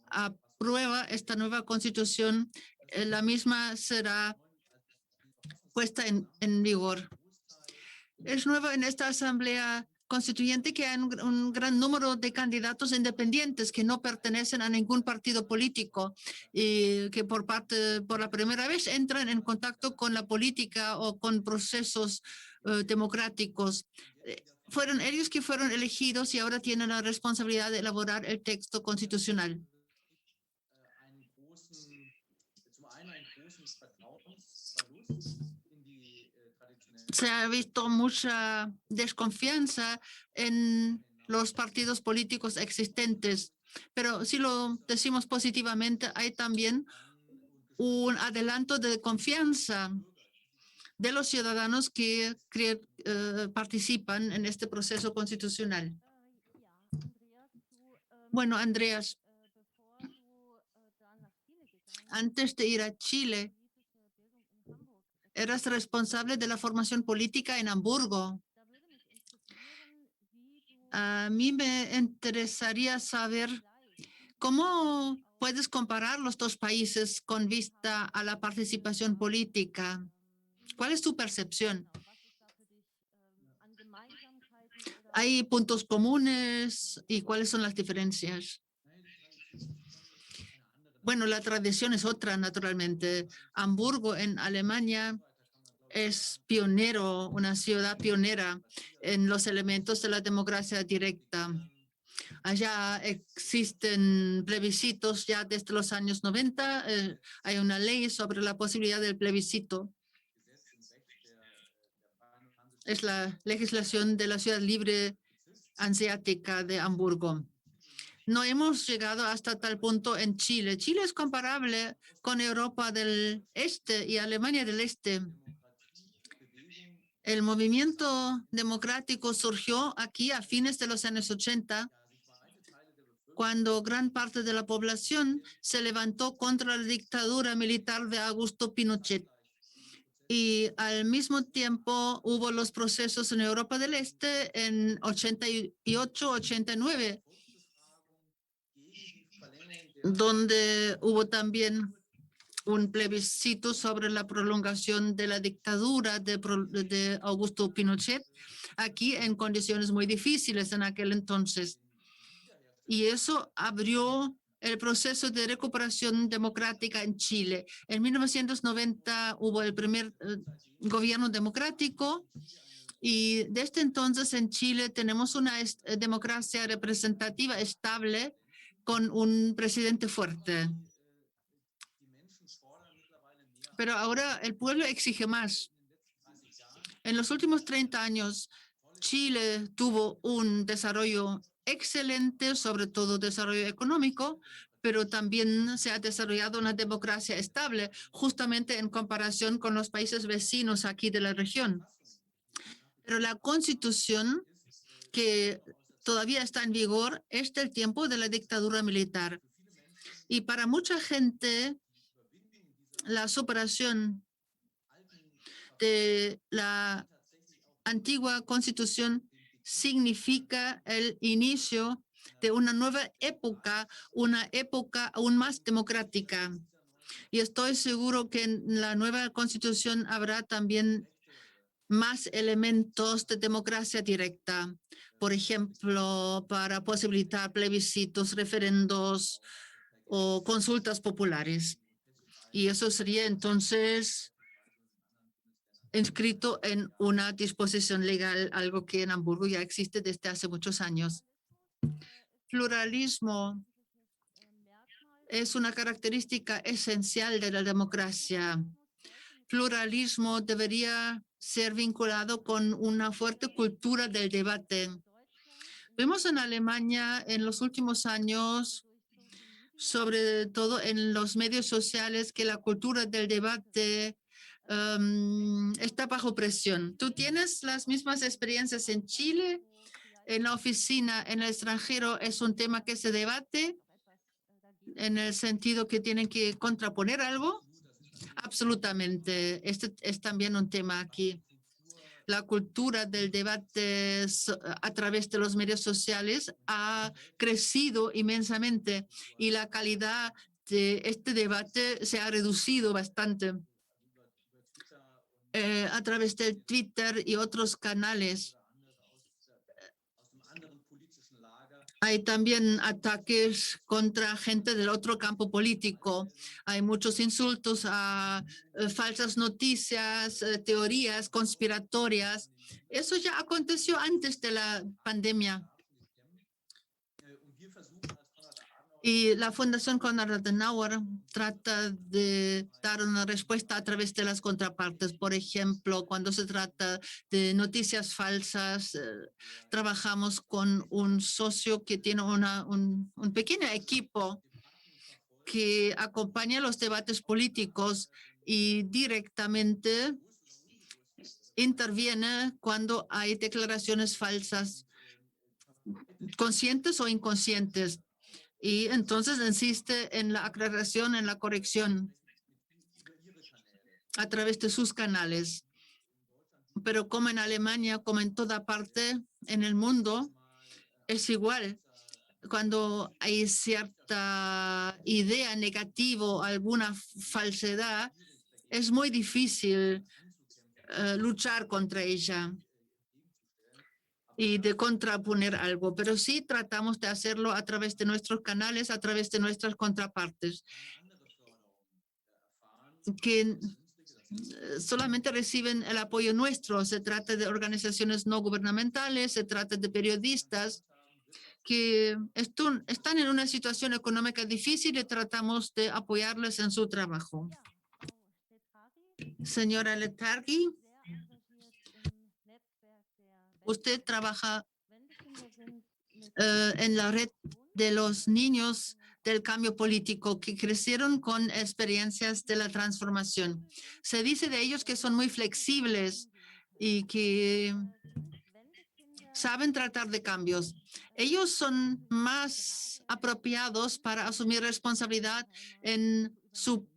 aprueba esta nueva constitución, la misma será puesta en vigor. Es nuevo en esta asamblea constituyente que hay un gran número de candidatos independientes que no pertenecen a ningún partido político y que por la primera vez entran en contacto con la política o con procesos democráticos. Fueron ellos que fueron elegidos y ahora tienen la responsabilidad de elaborar el texto constitucional. Se ha visto mucha desconfianza en los partidos políticos existentes, pero si lo decimos positivamente, hay también un adelanto de confianza de los ciudadanos que participan en este proceso constitucional. Bueno, Andreas, antes de ir a Chile, eras responsable de la formación política en Hamburgo. A mí me interesaría saber cómo puedes comparar los dos países con vista a la participación política. ¿Cuál es tu percepción? ¿Hay puntos comunes y cuáles son las diferencias? Bueno, la tradición es otra, naturalmente. Hamburgo, en Alemania, es pionero, una ciudad pionera en los elementos de la democracia directa. Allá existen plebiscitos ya desde los años 90. Hay una ley sobre la posibilidad del plebiscito. Es la legislación de la ciudad libre hanseática de Hamburgo. No hemos llegado hasta tal punto en Chile. Chile es comparable con Europa del Este y Alemania del Este. El movimiento democrático surgió aquí a fines de los años 80, cuando gran parte de la población se levantó contra la dictadura militar de Augusto Pinochet. Y al mismo tiempo hubo los procesos en Europa del Este en 88, 89, donde hubo también un plebiscito sobre la prolongación de la dictadura de Augusto Pinochet, aquí en condiciones muy difíciles en aquel entonces. Y eso abrió el proceso de recuperación democrática en Chile. En 1990 hubo el primer gobierno democrático y desde entonces en Chile tenemos una democracia representativa estable con un presidente fuerte. Pero ahora el pueblo exige más. En los últimos 30 años, Chile tuvo un desarrollo excelente, sobre todo desarrollo económico, pero también se ha desarrollado una democracia estable, justamente en comparación con los países vecinos aquí de la región. Pero la Constitución, que todavía está en vigor, es del tiempo de la dictadura militar. Y para mucha gente, la superación de la antigua Constitución significa el inicio de una nueva época, una época aún más democrática. Y estoy seguro que en la nueva Constitución habrá también más elementos de democracia directa. Por ejemplo, para posibilitar plebiscitos, referendos o consultas populares. Y eso sería entonces inscrito en una disposición legal, algo que en Hamburgo ya existe desde hace muchos años. Pluralismo es una característica esencial de la democracia. Pluralismo debería ser vinculado con una fuerte cultura del debate. Vemos en Alemania en los últimos años, sobre todo en los medios sociales, que la cultura del debate está bajo presión. ¿Tú tienes las mismas experiencias en Chile? En la oficina, en el extranjero, es un tema que se debate en el sentido que tienen que contraponer algo. Absolutamente. Este es también un tema aquí. La cultura del debate a través de los medios sociales ha crecido inmensamente y la calidad de este debate se ha reducido bastante. A través del Twitter y otros canales. Hay también ataques contra gente del otro campo político. Hay muchos insultos a falsas noticias, teorías conspiratorias. Eso ya aconteció antes de la pandemia. Y la Fundación Konrad Adenauer trata de dar una respuesta a través de las contrapartes. Por ejemplo, cuando se trata de noticias falsas, trabajamos con un socio que tiene un pequeño equipo que acompaña los debates políticos y directamente interviene cuando hay declaraciones falsas, conscientes o inconscientes. Y entonces insiste en la aclaración, en la corrección a través de sus canales. Pero como en Alemania, como en toda parte en el mundo, es igual. Cuando hay cierta idea negativa, alguna falsedad, es muy difícil luchar contra ella y de contraponer algo, pero sí tratamos de hacerlo a través de nuestros canales, a través de nuestras contrapartes, que solamente reciben el apoyo nuestro. Se trata de organizaciones no gubernamentales, se trata de periodistas que están en una situación económica difícil y tratamos de apoyarles en su trabajo. Señora Letargi, usted trabaja en la red de los niños del cambio político que crecieron con experiencias de la transformación. Se dice de ellos que son muy flexibles y que saben tratar de cambios. Ellos son más apropiados para asumir responsabilidad en su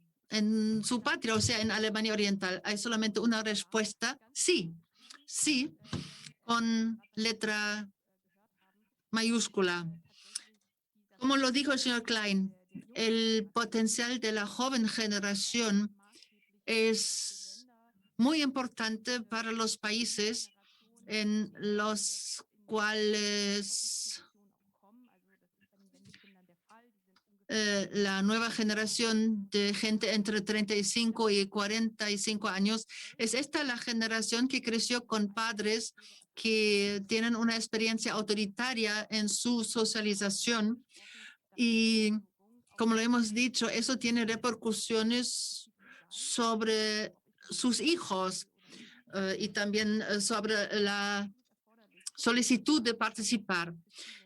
patria, o sea, en Alemania Oriental. Hay solamente una respuesta: sí, sí, con letra mayúscula. Como lo dijo el señor Klein, el potencial de la joven generación es muy importante para los países en los cuales la nueva generación de gente entre 35 y 45 años, es esta la generación que creció con padres que tienen una experiencia autoritaria en su socialización y, como lo hemos dicho, eso tiene repercusiones sobre sus hijos y también sobre la solicitud de participar.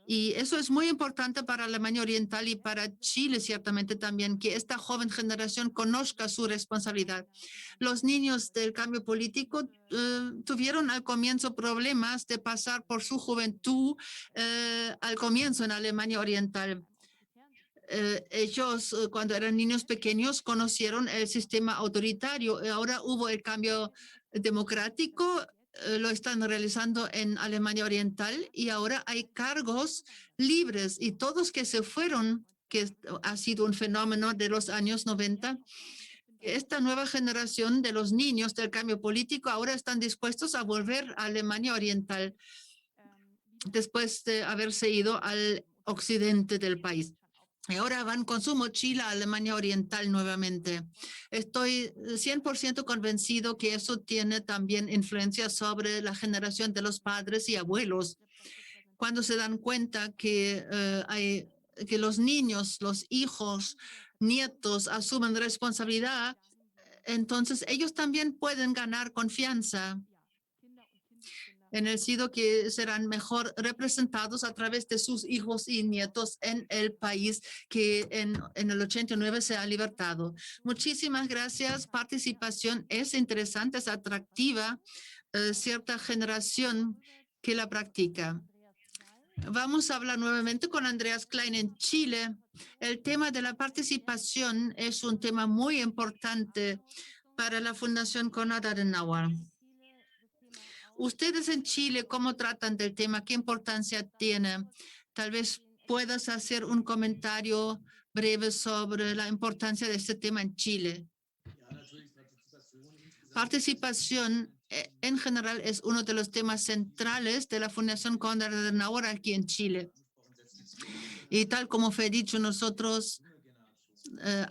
Y eso es muy importante para Alemania Oriental y para Chile, ciertamente también, que esta joven generación conozca su responsabilidad. Los niños del cambio político tuvieron al comienzo problemas de pasar por su juventud al comienzo en Alemania Oriental. Ellos, cuando eran niños pequeños, conocieron el sistema autoritario. Ahora hubo el cambio democrático, lo están realizando en Alemania Oriental y ahora hay cargos libres y todos que se fueron, que ha sido un fenómeno de los años 90. Esta nueva generación de los niños del cambio político ahora están dispuestos a volver a Alemania Oriental después de haberse ido al occidente del país. Y ahora van con su mochila a Alemania Oriental nuevamente. Estoy 100% convencido que eso tiene también influencia sobre la generación de los padres y abuelos. Cuando se dan cuenta que hay que los niños, los hijos, nietos asuman responsabilidad, entonces ellos también pueden ganar confianza en el sentido que serán mejor representados a través de sus hijos y nietos en el país que en el 89 se ha libertado. Muchísimas gracias. Participación es interesante, es atractiva, cierta generación que la practica. Vamos a hablar nuevamente con Andreas Klein en Chile. El tema de la participación es un tema muy importante para la Fundación Konrad Adenauer. Ustedes en Chile, ¿cómo tratan del tema? ¿Qué importancia tiene? Tal vez puedas hacer un comentario breve sobre la importancia de este tema en Chile. Participación en general es uno de los temas centrales de la Fundación Konrad Adenauer aquí en Chile. Y tal como fue dicho, nosotros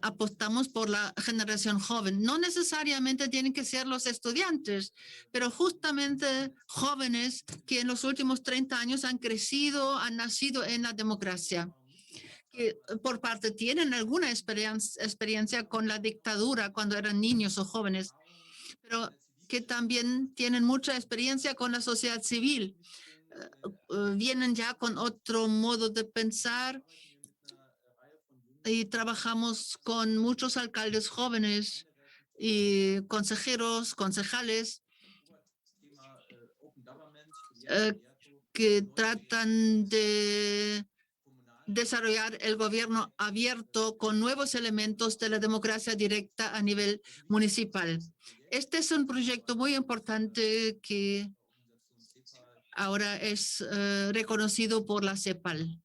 apostamos por la generación joven. No necesariamente tienen que ser los estudiantes, pero justamente jóvenes que en los últimos 30 años han crecido, han nacido en la democracia. Que por parte tienen alguna experiencia con la dictadura cuando eran niños o jóvenes, pero que también tienen mucha experiencia con la sociedad civil. Vienen ya con otro modo de pensar y trabajamos con muchos alcaldes jóvenes y consejeros, concejales que tratan de desarrollar el gobierno abierto con nuevos elementos de la democracia directa a nivel municipal. Este es un proyecto muy importante que ahora es reconocido por la CEPAL.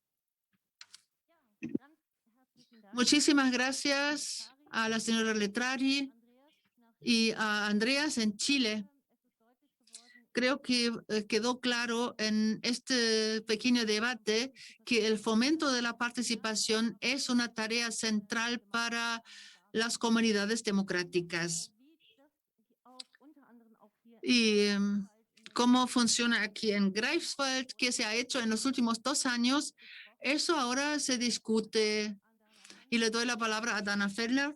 Muchísimas gracias a la señora Letrari y a Andreas en Chile. Creo que quedó claro en este pequeño debate que el fomento de la participación es una tarea central para las comunidades democráticas. Y cómo funciona aquí en Greifswald, qué se ha hecho en los últimos 2 años, eso ahora se discute. Y le doy la palabra a Dana Feller,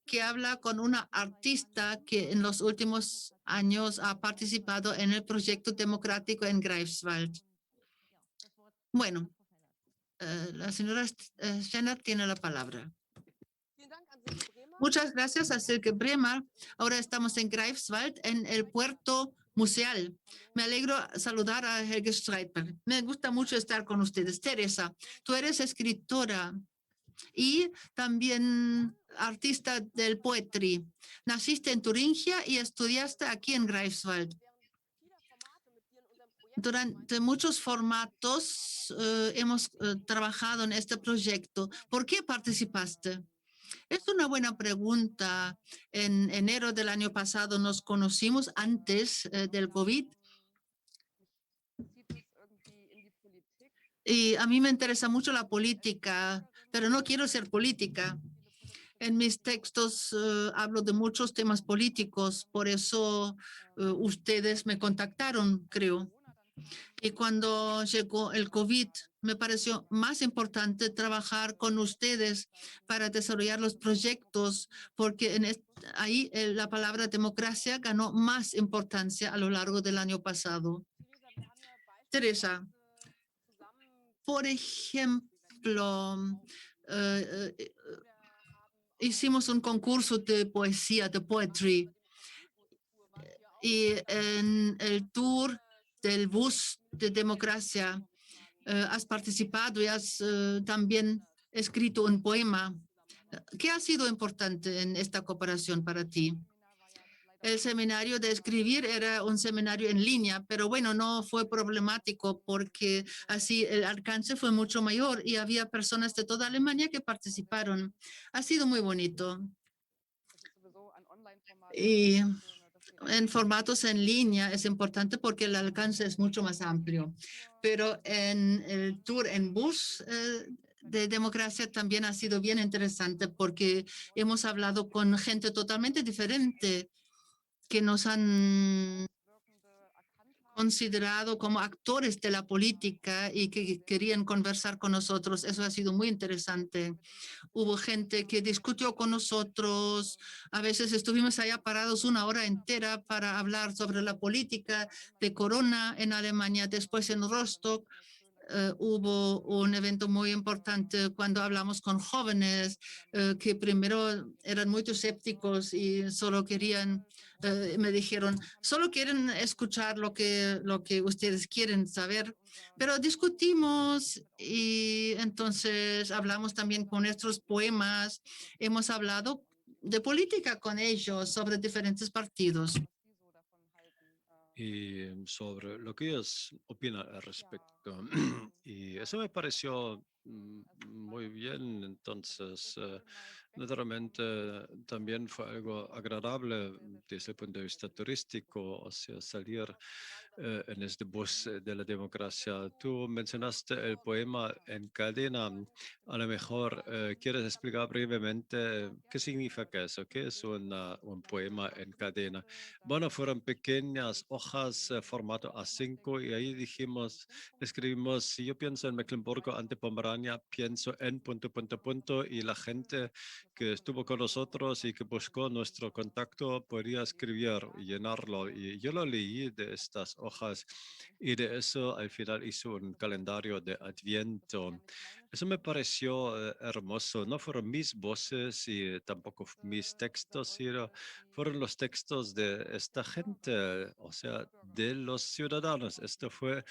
que habla con una artista que en los últimos años ha participado en el proyecto democrático en Greifswald. Bueno, la señora Steiner tiene la palabra. Muchas gracias a Silke Bremer. Ahora estamos en Greifswald, en el puerto museal. Me alegro saludar a Helge Streitberg. Me gusta mucho estar con ustedes. Teresa, tú eres escritora y también artista del poetry. Naciste en Turingia y estudiaste aquí en Greifswald. Durante muchos formatos hemos trabajado en este proyecto. ¿Por qué participaste? Es una buena pregunta. En enero del año pasado nos conocimos antes del COVID. Y a mí me interesa mucho la política, pero no quiero ser política. En mis textos hablo de muchos temas políticos, por eso ustedes me contactaron, creo. Y cuando llegó el COVID, me pareció más importante trabajar con ustedes para desarrollar los proyectos, porque ahí la palabra democracia ganó más importancia a lo largo del año pasado. Teresa, por ejemplo, hicimos un concurso de poesía, de poetry, y en el tour del bus de democracia has participado y has también escrito un poema. ¿Qué ha sido importante en esta cooperación para ti? El seminario de escribir era un seminario en línea, pero bueno, no fue problemático porque así el alcance fue mucho mayor y había personas de toda Alemania que participaron. Ha sido muy bonito. Y en formatos en línea es importante porque el alcance es mucho más amplio. Pero en el tour en bus de democracia también ha sido bien interesante porque hemos hablado con gente totalmente diferente que nos han considerado como actores de la política y que querían conversar con nosotros. Eso ha sido muy interesante. Hubo gente que discutió con nosotros. A veces estuvimos allá parados una hora entera para hablar sobre la política de Corona en Alemania. Después en Rostock hubo un evento muy importante cuando hablamos con jóvenes que primero eran muy escépticos y solo querían, me dijeron, solo quieren escuchar lo que ustedes quieren saber, pero discutimos y entonces hablamos también con nuestros poemas, hemos hablado de política con ellos sobre diferentes partidos. Y sobre lo que ellos opinan al respecto. Y eso me pareció muy bien. Entonces, naturalmente, también fue algo agradable desde el punto de vista turístico, o sea, salir en este bus de la democracia. Tú mencionaste el poema en cadena. A lo mejor quieres explicar brevemente qué significa eso, qué es un poema en cadena. Bueno, fueron pequeñas hojas formato A5 y ahí escribimos, si yo pienso en Mecklemburgo ante Pomerania, pienso en ... y la gente que estuvo con nosotros y que buscó nuestro contacto podría escribir y llenarlo. Y yo lo leí de estas hojas y de eso al final hizo un calendario de Adviento. Eso me pareció hermoso. No fueron mis voces y tampoco mis textos, sino fueron los textos de esta gente, o sea, de los ciudadanos. Esto fue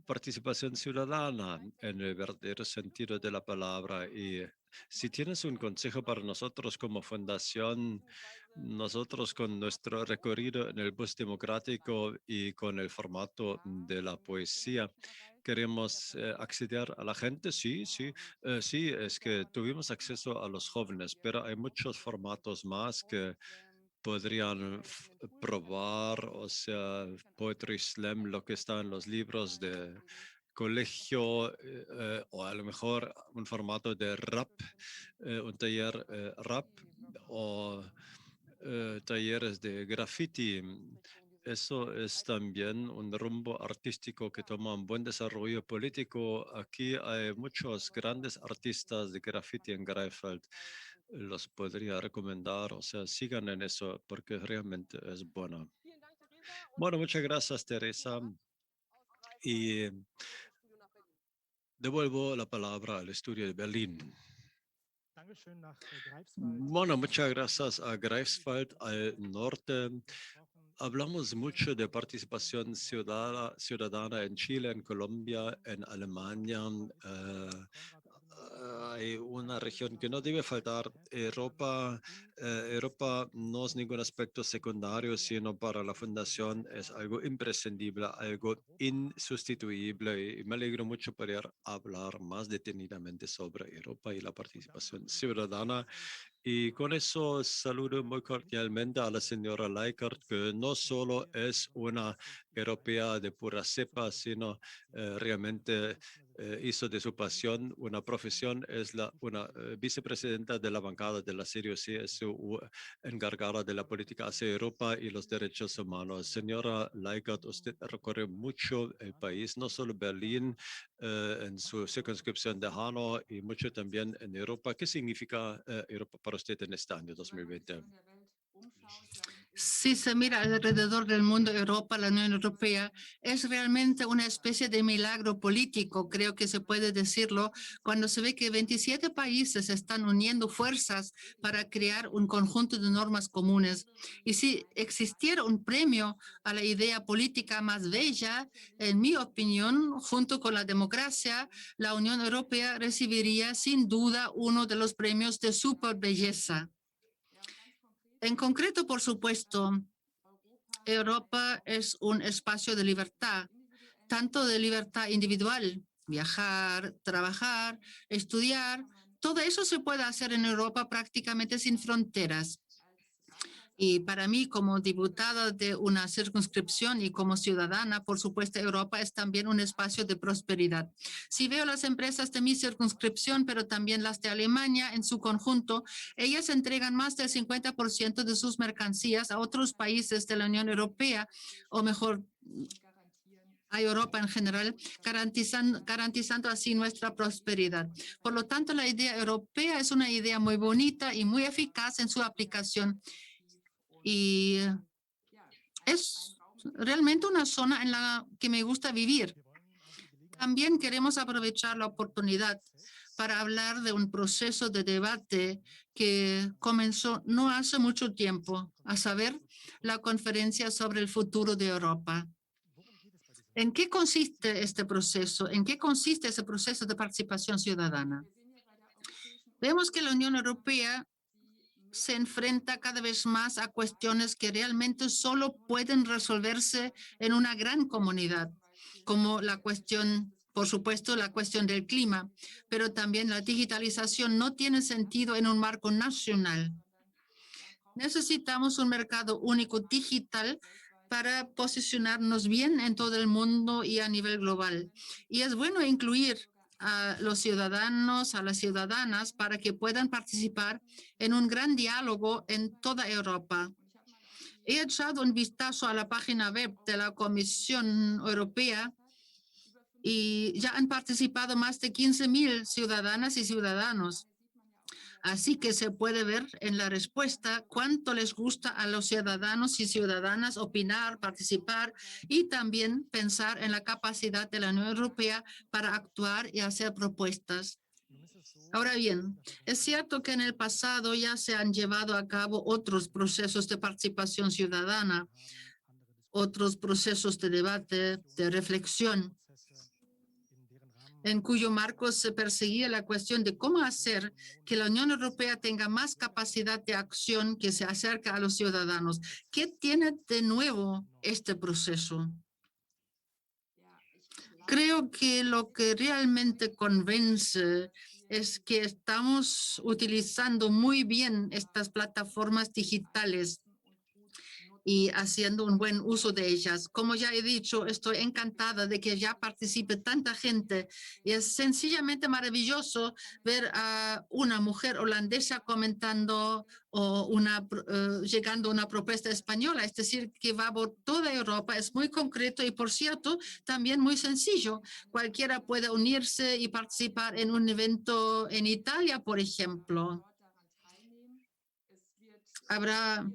participación ciudadana en el verdadero sentido de la palabra. Y si tienes un consejo para nosotros como fundación, nosotros con nuestro recorrido en el bus democrático y con el formato de la poesía, queremos acceder a la gente, sí, es que tuvimos acceso a los jóvenes, pero hay muchos formatos más que podrían probar, o sea, Poetry Slam, lo que está en los libros de colegio, o a lo mejor un formato de rap, un taller rap o talleres de graffiti. Eso es también un rumbo artístico que toma un buen desarrollo político. Aquí hay muchos grandes artistas de graffiti en Greifswald. Los podría recomendar, o sea, sigan en eso porque realmente es bueno. Bueno, muchas gracias, Teresa. Y devuelvo la palabra al estudio de Berlín. Bueno, muchas gracias a Greifswald, al norte. Hablamos mucho de participación ciudadana en Chile, en Colombia, en Alemania. Hay una región que no debe faltar, Europa. Europa no es ningún aspecto secundario, sino para la Fundación es algo imprescindible, algo insustituible. Y me alegro mucho poder hablar más detenidamente sobre Europa y la participación ciudadana. Y con eso saludo muy cordialmente a la señora Leikert, que no solo es una europea de pura cepa, sino realmente hizo de su pasión una profesión, es una vicepresidenta de la bancada de la CDU-CSU encargada de la política hacia Europa y los derechos humanos. Señora Leikert, usted recorre mucho el país, no solo Berlín, en su circunscripción de Hanau y mucho también en Europa. ¿Qué significa Europa para usted en este año 2020? Si se mira alrededor del mundo, Europa, la Unión Europea, es realmente una especie de milagro político, creo que se puede decirlo, cuando se ve que 27 países están uniendo fuerzas para crear un conjunto de normas comunes. Y si existiera un premio a la idea política más bella, en mi opinión, junto con la democracia, la Unión Europea recibiría sin duda uno de los premios de superbelleza. En concreto, por supuesto, Europa es un espacio de libertad, tanto de libertad individual, viajar, trabajar, estudiar. Todo eso se puede hacer en Europa prácticamente sin fronteras. Y para mí, como diputada de una circunscripción y como ciudadana, por supuesto, Europa es también un espacio de prosperidad. Si veo las empresas de mi circunscripción, pero también las de Alemania en su conjunto, ellas entregan más del 50% de sus mercancías a otros países de la Unión Europea, o mejor, a Europa en general, garantizando así nuestra prosperidad. Por lo tanto, la idea europea es una idea muy bonita y muy eficaz en su aplicación. Y es realmente una zona en la que me gusta vivir. También queremos aprovechar la oportunidad para hablar de un proceso de debate que comenzó no hace mucho tiempo, a saber, la conferencia sobre el futuro de Europa. ¿En qué consiste este proceso? ¿En qué consiste ese proceso de participación ciudadana? Vemos que la Unión Europea se enfrenta cada vez más a cuestiones que realmente solo pueden resolverse en una gran comunidad, como la cuestión, por supuesto, la cuestión del clima, pero también la digitalización no tiene sentido en un marco nacional. Necesitamos un mercado único digital para posicionarnos bien en todo el mundo y a nivel global. Y es bueno incluir a los ciudadanos, a las ciudadanas, para que puedan participar en un gran diálogo en toda Europa. He echado un vistazo a la página web de la Comisión Europea y ya han participado más de 15.000 ciudadanas y ciudadanos. Así que se puede ver en la respuesta cuánto les gusta a los ciudadanos y ciudadanas opinar, participar y también pensar en la capacidad de la Unión Europea para actuar y hacer propuestas. Ahora bien, es cierto que en el pasado ya se han llevado a cabo otros procesos de participación ciudadana, otros procesos de debate, de reflexión, en cuyo marco se perseguía la cuestión de cómo hacer que la Unión Europea tenga más capacidad de acción que se acerca a los ciudadanos. ¿Qué tiene de nuevo este proceso? Creo que lo que realmente convence es que estamos utilizando muy bien estas plataformas digitales y haciendo un buen uso de ellas. Como ya he dicho, estoy encantada de que ya participe tanta gente y es sencillamente maravilloso ver a una mujer holandesa comentando o llegando a una propuesta española, es decir, que va por toda Europa. Es muy concreto y, por cierto, también muy sencillo. Cualquiera puede unirse y participar en un evento en Italia, por ejemplo. Habrá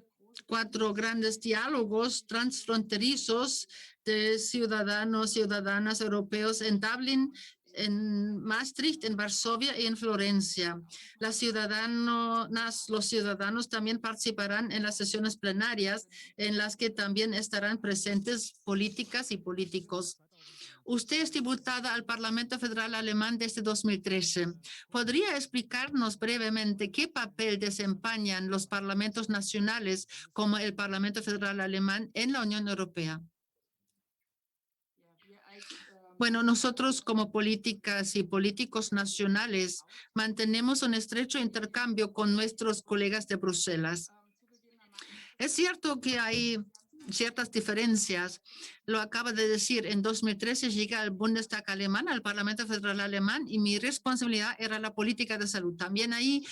4 grandes diálogos transfronterizos de ciudadanos y ciudadanas europeos en Dublín, en Maastricht, en Varsovia y en Florencia. Las ciudadanas, los ciudadanos también participarán en las sesiones plenarias en las que también estarán presentes políticas y políticos. Usted es diputada al Parlamento Federal Alemán desde 2013. ¿Podría explicarnos brevemente qué papel desempeñan los parlamentos nacionales como el Parlamento Federal Alemán en la Unión Europea? Bueno, nosotros como políticas y políticos nacionales mantenemos un estrecho intercambio con nuestros colegas de Bruselas. Es cierto que hay ciertas diferencias. Lo acaba de decir, en 2013 llegué al Bundestag alemán, al Parlamento Federal Alemán, y mi responsabilidad era la política de salud. También ahí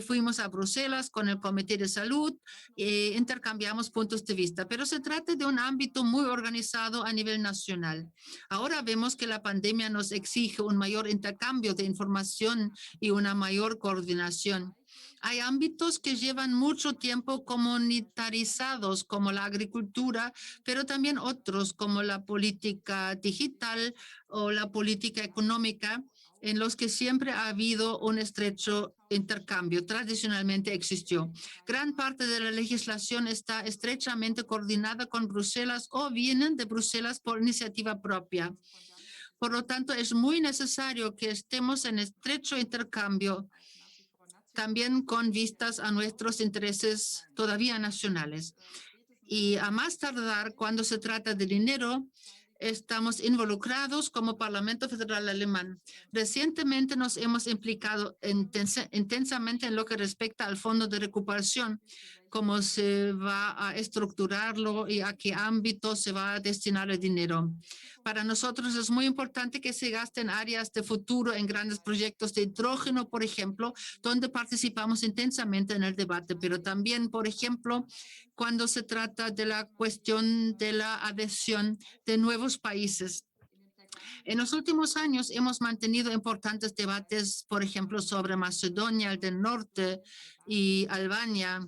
fuimos a Bruselas con el Comité de Salud e intercambiamos puntos de vista, pero se trata de un ámbito muy organizado a nivel nacional. Ahora vemos que la pandemia nos exige un mayor intercambio de información y una mayor coordinación. Hay ámbitos que llevan mucho tiempo comunitarizados, como la agricultura, pero también otros, como la política digital o la política económica, en los que siempre ha habido un estrecho intercambio. Tradicionalmente existió. Gran parte de la legislación está estrechamente coordinada con Bruselas o vienen de Bruselas por iniciativa propia. Por lo tanto, es muy necesario que estemos en estrecho intercambio, también con vistas a nuestros intereses todavía nacionales. Y a más tardar, cuando se trata de dinero, estamos involucrados como Parlamento Federal Alemán. Recientemente nos hemos implicado intensamente en lo que respecta al Fondo de Recuperación, cómo se va a estructurarlo y a qué ámbito se va a destinar el dinero. Para nosotros es muy importante que se gasten áreas de futuro en grandes proyectos de hidrógeno, por ejemplo, donde participamos intensamente en el debate, pero también, por ejemplo, cuando se trata de la cuestión de la adhesión de nuevos países. En los últimos años hemos mantenido importantes debates, por ejemplo, sobre Macedonia del Norte y Albania.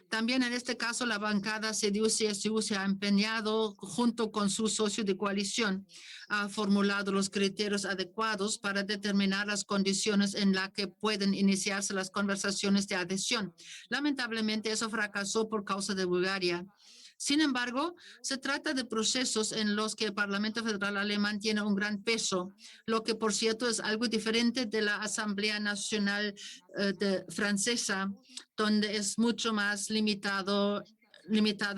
También en este caso la bancada CDU-CSU se ha empeñado junto con su socio de coalición, ha formulado los criterios adecuados para determinar las condiciones en las que pueden iniciarse las conversaciones de adhesión. Lamentablemente eso fracasó por causa de Bulgaria. Sin embargo, se trata de procesos en los que el Parlamento Federal Alemán tiene un gran peso, lo que por cierto es algo diferente de la Asamblea Nacional francesa, donde es mucho más limitada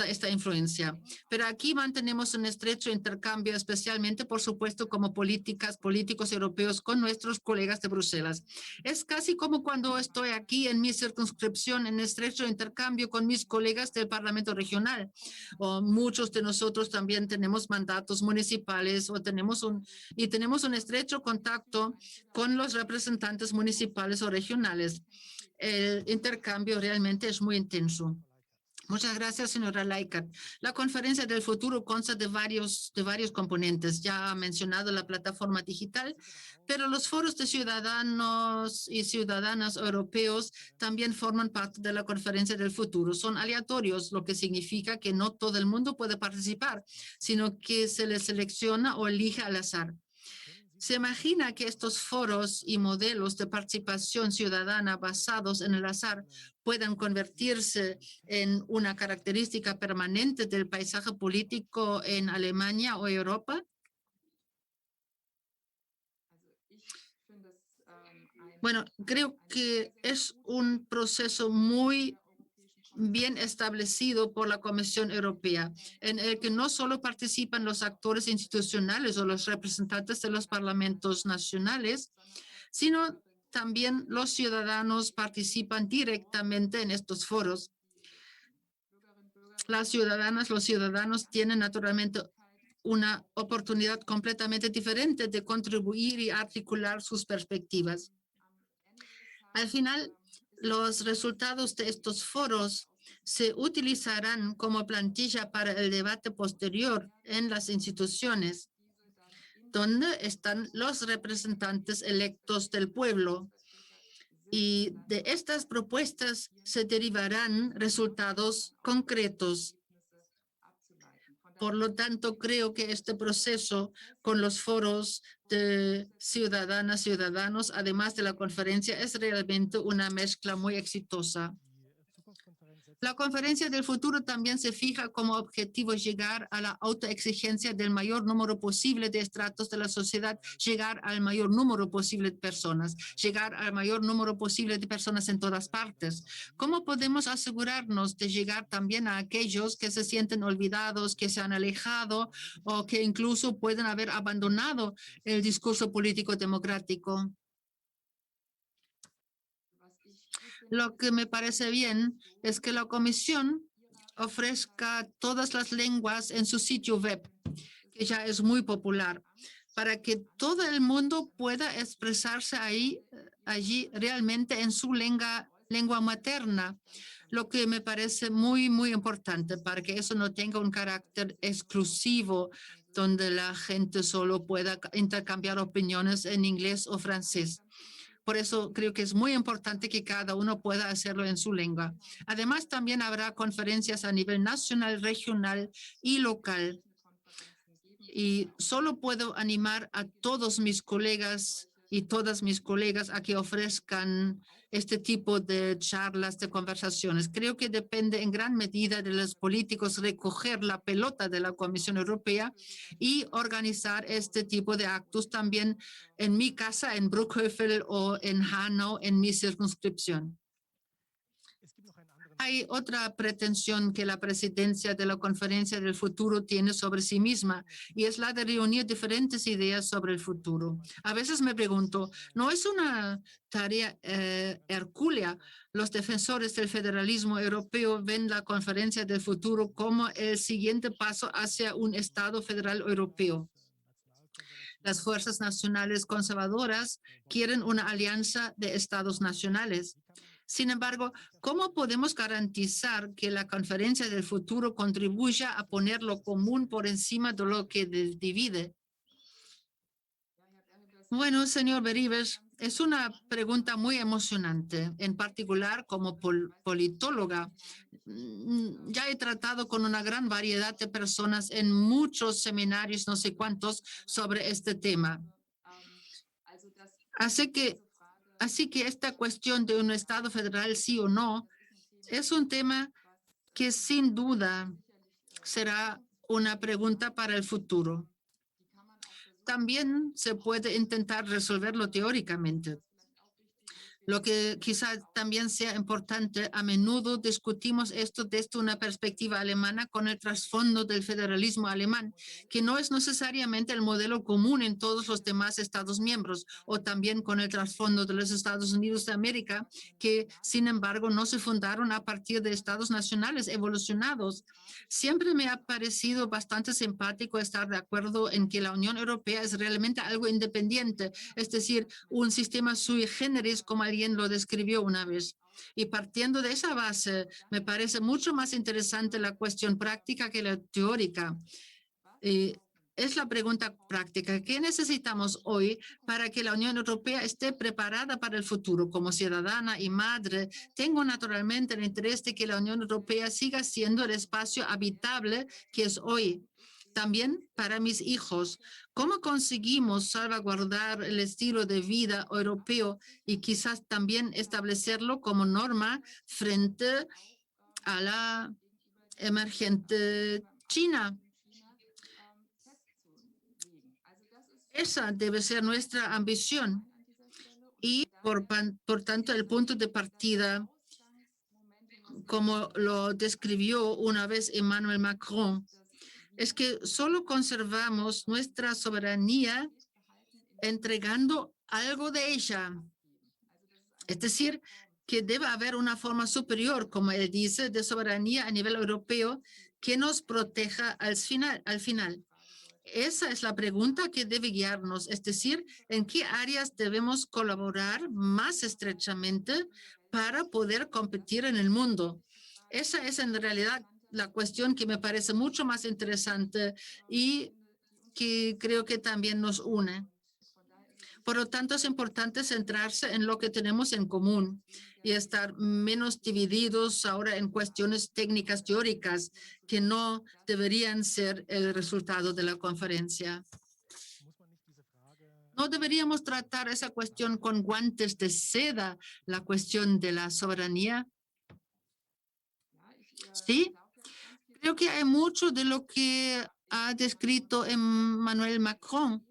esta influencia. Pero aquí mantenemos un estrecho intercambio, especialmente, por supuesto, como políticos europeos con nuestros colegas de Bruselas. Es casi como cuando estoy aquí en mi circunscripción en estrecho intercambio con mis colegas del Parlamento Regional. O muchos de nosotros también tenemos mandatos municipales tenemos un estrecho contacto con los representantes municipales o regionales. El intercambio realmente es muy intenso. Muchas gracias, señora Laikat. La conferencia del futuro consta de varios componentes. Ya ha mencionado la plataforma digital, pero los foros de ciudadanos y ciudadanas europeos también forman parte de la conferencia del futuro. Son aleatorios, lo que significa que no todo el mundo puede participar, sino que se les selecciona o elige al azar. ¿Se imagina que estos foros y modelos de participación ciudadana basados en el azar puedan convertirse en una característica permanente del paisaje político en Alemania o Europa? Bueno, creo que es un proceso muy bien establecido por la Comisión Europea, en el que no solo participan los actores institucionales o los representantes de los parlamentos nacionales, sino también los ciudadanos participan directamente en estos foros. Las ciudadanas, los ciudadanos tienen naturalmente una oportunidad completamente diferente de contribuir y articular sus perspectivas. Al final, los resultados de estos foros se utilizarán como plantilla para el debate posterior en las instituciones, donde están los representantes electos del pueblo. Y de estas propuestas se derivarán resultados concretos. Por lo tanto, creo que este proceso con los foros de ciudadanas, ciudadanos, además de la conferencia, es realmente una mezcla muy exitosa. La conferencia del futuro también se fija como objetivo llegar a la autoexigencia del mayor número posible de estratos de la sociedad, llegar al mayor número posible de personas, llegar al mayor número posible de personas en todas partes. ¿Cómo podemos asegurarnos de llegar también a aquellos que se sienten olvidados, que se han alejado o que incluso pueden haber abandonado el discurso político democrático? Lo que me parece bien es que la Comisión ofrezca todas las lenguas en su sitio web, que ya es muy popular, para que todo el mundo pueda expresarse allí realmente en su lengua materna, lo que me parece muy, muy importante para que eso no tenga un carácter exclusivo, donde la gente solo pueda intercambiar opiniones en inglés o francés. Por eso creo que es muy importante que cada uno pueda hacerlo en su lengua. Además, también habrá conferencias a nivel nacional, regional y local. Y solo puedo animar a todos mis colegas y todas mis colegas a que ofrezcan este tipo de charlas, de conversaciones. Creo que depende en gran medida de los políticos recoger la pelota de la Comisión Europea y organizar este tipo de actos también en mi casa, en Bruchhövel o en Hanau, en mi circunscripción. Hay otra pretensión que la presidencia de la Conferencia del Futuro tiene sobre sí misma, y es la de reunir diferentes ideas sobre el futuro. A veces me pregunto, ¿no es una tarea hercúlea? Los defensores del federalismo europeo ven la Conferencia del Futuro como el siguiente paso hacia un Estado federal europeo. Las fuerzas nacionales conservadoras quieren una alianza de estados nacionales. Sin embargo, ¿cómo podemos garantizar que la Conferencia del Futuro contribuya a poner lo común por encima de lo que divide? Bueno, señor Beribes, es una pregunta muy emocionante. En particular, como politóloga, ya he tratado con una gran variedad de personas en muchos seminarios, no sé cuántos, sobre este tema. Así que esta cuestión de un Estado federal, sí o no, es un tema que sin duda será una pregunta para el futuro. También se puede intentar resolverlo teóricamente. Lo que quizás también sea importante, a menudo discutimos esto desde una perspectiva alemana con el trasfondo del federalismo alemán, que no es necesariamente el modelo común en todos los demás Estados miembros, o también con el trasfondo de los Estados Unidos de América, que sin embargo no se fundaron a partir de Estados nacionales evolucionados. Siempre me ha parecido bastante simpático estar de acuerdo en que la Unión Europea es realmente algo independiente, es decir, un sistema sui generis, como alguien lo describió una vez. Y partiendo de esa base, me parece mucho más interesante la cuestión práctica que la teórica. Es la pregunta práctica. ¿Qué necesitamos hoy para que la Unión Europea esté preparada para el futuro? Como ciudadana y madre, tengo naturalmente el interés de que la Unión Europea siga siendo el espacio habitable que es hoy. También para mis hijos, ¿cómo conseguimos salvaguardar el estilo de vida europeo y quizás también establecerlo como norma frente a la emergente China? Esa debe ser nuestra ambición y por tanto el punto de partida, como lo describió una vez Emmanuel Macron, es que solo conservamos nuestra soberanía entregando algo de ella. Es decir, que debe haber una forma superior, como él dice, de soberanía a nivel europeo que nos proteja al final. Esa es la pregunta que debe guiarnos, es decir, en qué áreas debemos colaborar más estrechamente para poder competir en el mundo. Esa es en realidad la cuestión que me parece mucho más interesante y que creo que también nos une. Por lo tanto, es importante centrarse en lo que tenemos en común y estar menos divididos ahora en cuestiones técnicas teóricas que no deberían ser el resultado de la conferencia. ¿No deberíamos tratar esa cuestión con guantes de seda, la cuestión de la soberanía? Sí, creo que hay mucho de lo que ha descrito Emmanuel Macron.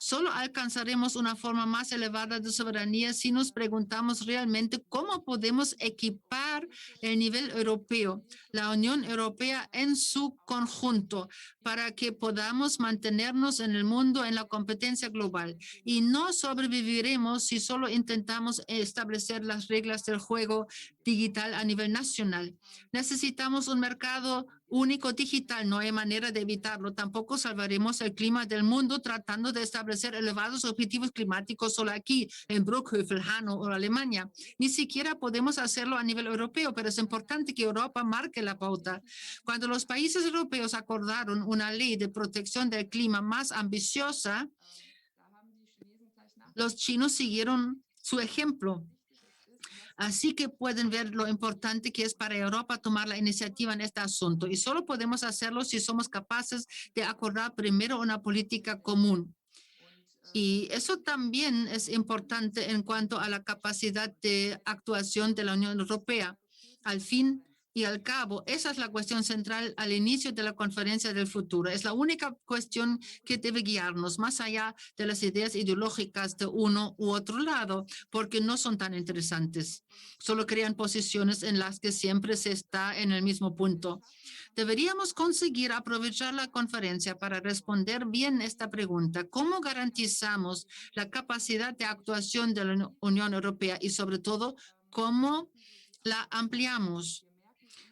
Solo alcanzaremos una forma más elevada de soberanía si nos preguntamos realmente cómo podemos equipar el nivel europeo, la Unión Europea en su conjunto, para que podamos mantenernos en el mundo en la competencia global. Y no sobreviviremos si solo intentamos establecer las reglas del juego digital a nivel nacional. Necesitamos un mercado único digital, no hay manera de evitarlo. Tampoco salvaremos el clima del mundo tratando de establecer elevados objetivos climáticos solo aquí, en Bruchhövel, Hanau o Alemania. Ni siquiera podemos hacerlo a nivel europeo, pero es importante que Europa marque la pauta. Cuando los países europeos acordaron una ley de protección del clima más ambiciosa, los chinos siguieron su ejemplo. Así que pueden ver lo importante que es para Europa tomar la iniciativa en este asunto. Y solo podemos hacerlo si somos capaces de acordar primero una política común. Y eso también es importante en cuanto a la capacidad de actuación de la Unión Europea. Al fin y al cabo, esa es la cuestión central al inicio de la conferencia del futuro. Es la única cuestión que debe guiarnos más allá de las ideas ideológicas de uno u otro lado, porque no son tan interesantes. Solo crean posiciones en las que siempre se está en el mismo punto. Deberíamos conseguir aprovechar la conferencia para responder bien esta pregunta. ¿Cómo garantizamos la capacidad de actuación de la Unión Europea y sobre todo, cómo la ampliamos?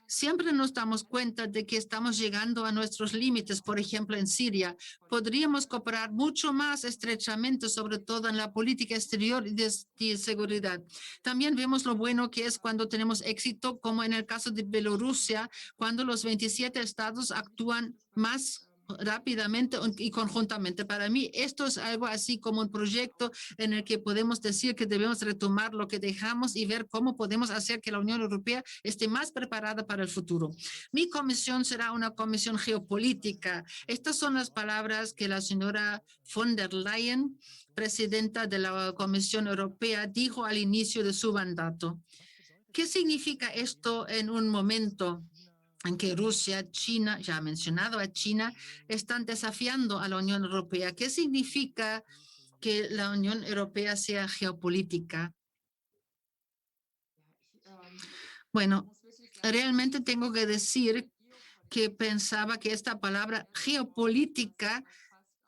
Siempre nos damos cuenta de que estamos llegando a nuestros límites, por ejemplo, en Siria. Podríamos cooperar mucho más estrechamente, sobre todo en la política exterior y de seguridad. También vemos lo bueno que es cuando tenemos éxito, como en el caso de Bielorrusia, cuando los 27 estados actúan más rápidamente y conjuntamente. Para mí, esto es algo así como un proyecto en el que podemos decir que debemos retomar lo que dejamos y ver cómo podemos hacer que la Unión Europea esté más preparada para el futuro. Mi comisión será una comisión geopolítica. Estas son las palabras que la señora von der Leyen, presidenta de la Comisión Europea, dijo al inicio de su mandato. ¿Qué significa esto en un momento en que Rusia, China, ya ha mencionado a China, están desafiando a la Unión Europea? ¿Qué significa que la Unión Europea sea geopolítica? Bueno, realmente tengo que decir que pensaba que esta palabra geopolítica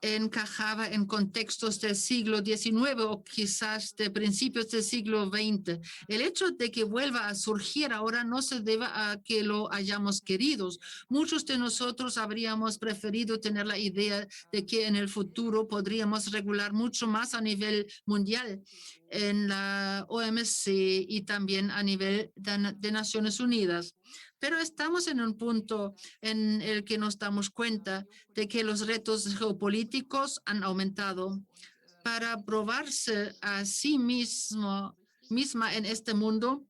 encajaba en contextos del siglo XIX o quizás de principios del siglo XX. El hecho de que vuelva a surgir ahora no se debe a que lo hayamos querido. Muchos de nosotros habríamos preferido tener la idea de que en el futuro podríamos regular mucho más a nivel mundial en la OMC y también a nivel de Naciones Unidas. Pero estamos en un punto en el que nos damos cuenta de que los retos geopolíticos han aumentado. Para probarse a sí misma en este mundo,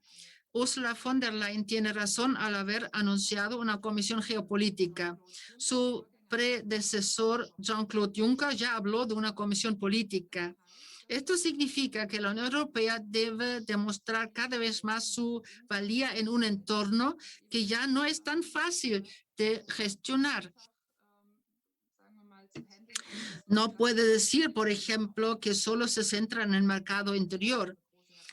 Ursula von der Leyen tiene razón al haber anunciado una comisión geopolítica. Su predecesor, Jean-Claude Juncker, ya habló de una comisión política. Esto significa que la Unión Europea debe demostrar cada vez más su valía en un entorno que ya no es tan fácil de gestionar. No puede decir, por ejemplo, que solo se centra en el mercado interior.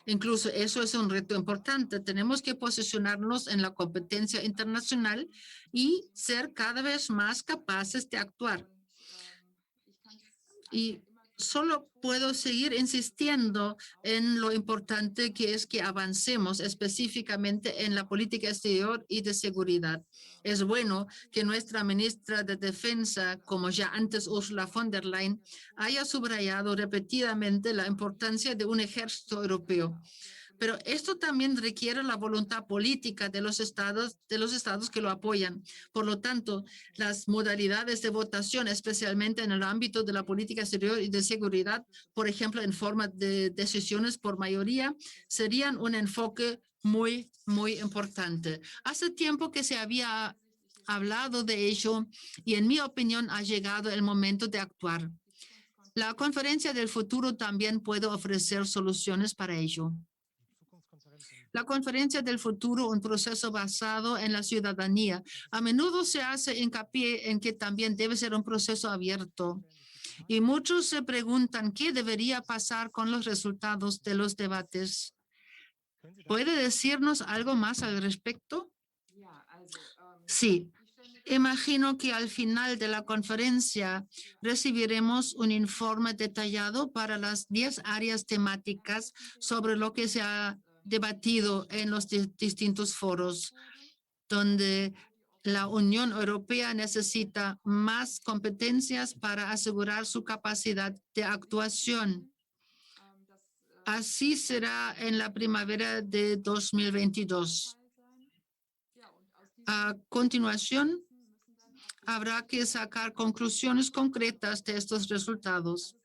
Incluso eso es un reto importante. Tenemos que posicionarnos en la competencia internacional y ser cada vez más capaces de actuar. Y solo puedo seguir insistiendo en lo importante que es que avancemos específicamente en la política exterior y de seguridad. Es bueno que nuestra ministra de Defensa, como ya antes Ursula von der Leyen, haya subrayado repetidamente la importancia de un ejército europeo. Pero esto también requiere la voluntad política de los estados que lo apoyan. Por lo tanto, las modalidades de votación, especialmente en el ámbito de la política exterior y de seguridad, por ejemplo, en forma de decisiones por mayoría, serían un enfoque muy, muy importante. Hace tiempo que se había hablado de ello y, en mi opinión, ha llegado el momento de actuar. La conferencia del futuro también puede ofrecer soluciones para ello. La conferencia del futuro, un proceso basado en la ciudadanía. A menudo se hace hincapié en que también debe ser un proceso abierto. Y muchos se preguntan qué debería pasar con los resultados de los debates. ¿Puede decirnos algo más al respecto? Sí. Imagino que al final de la conferencia recibiremos un informe detallado para las 10 áreas temáticas sobre lo que se ha debatido en los distintos foros, donde la Unión Europea necesita más competencias para asegurar su capacidad de actuación. Así será en la primavera de 2022. A continuación, habrá que sacar conclusiones concretas de estos resultados.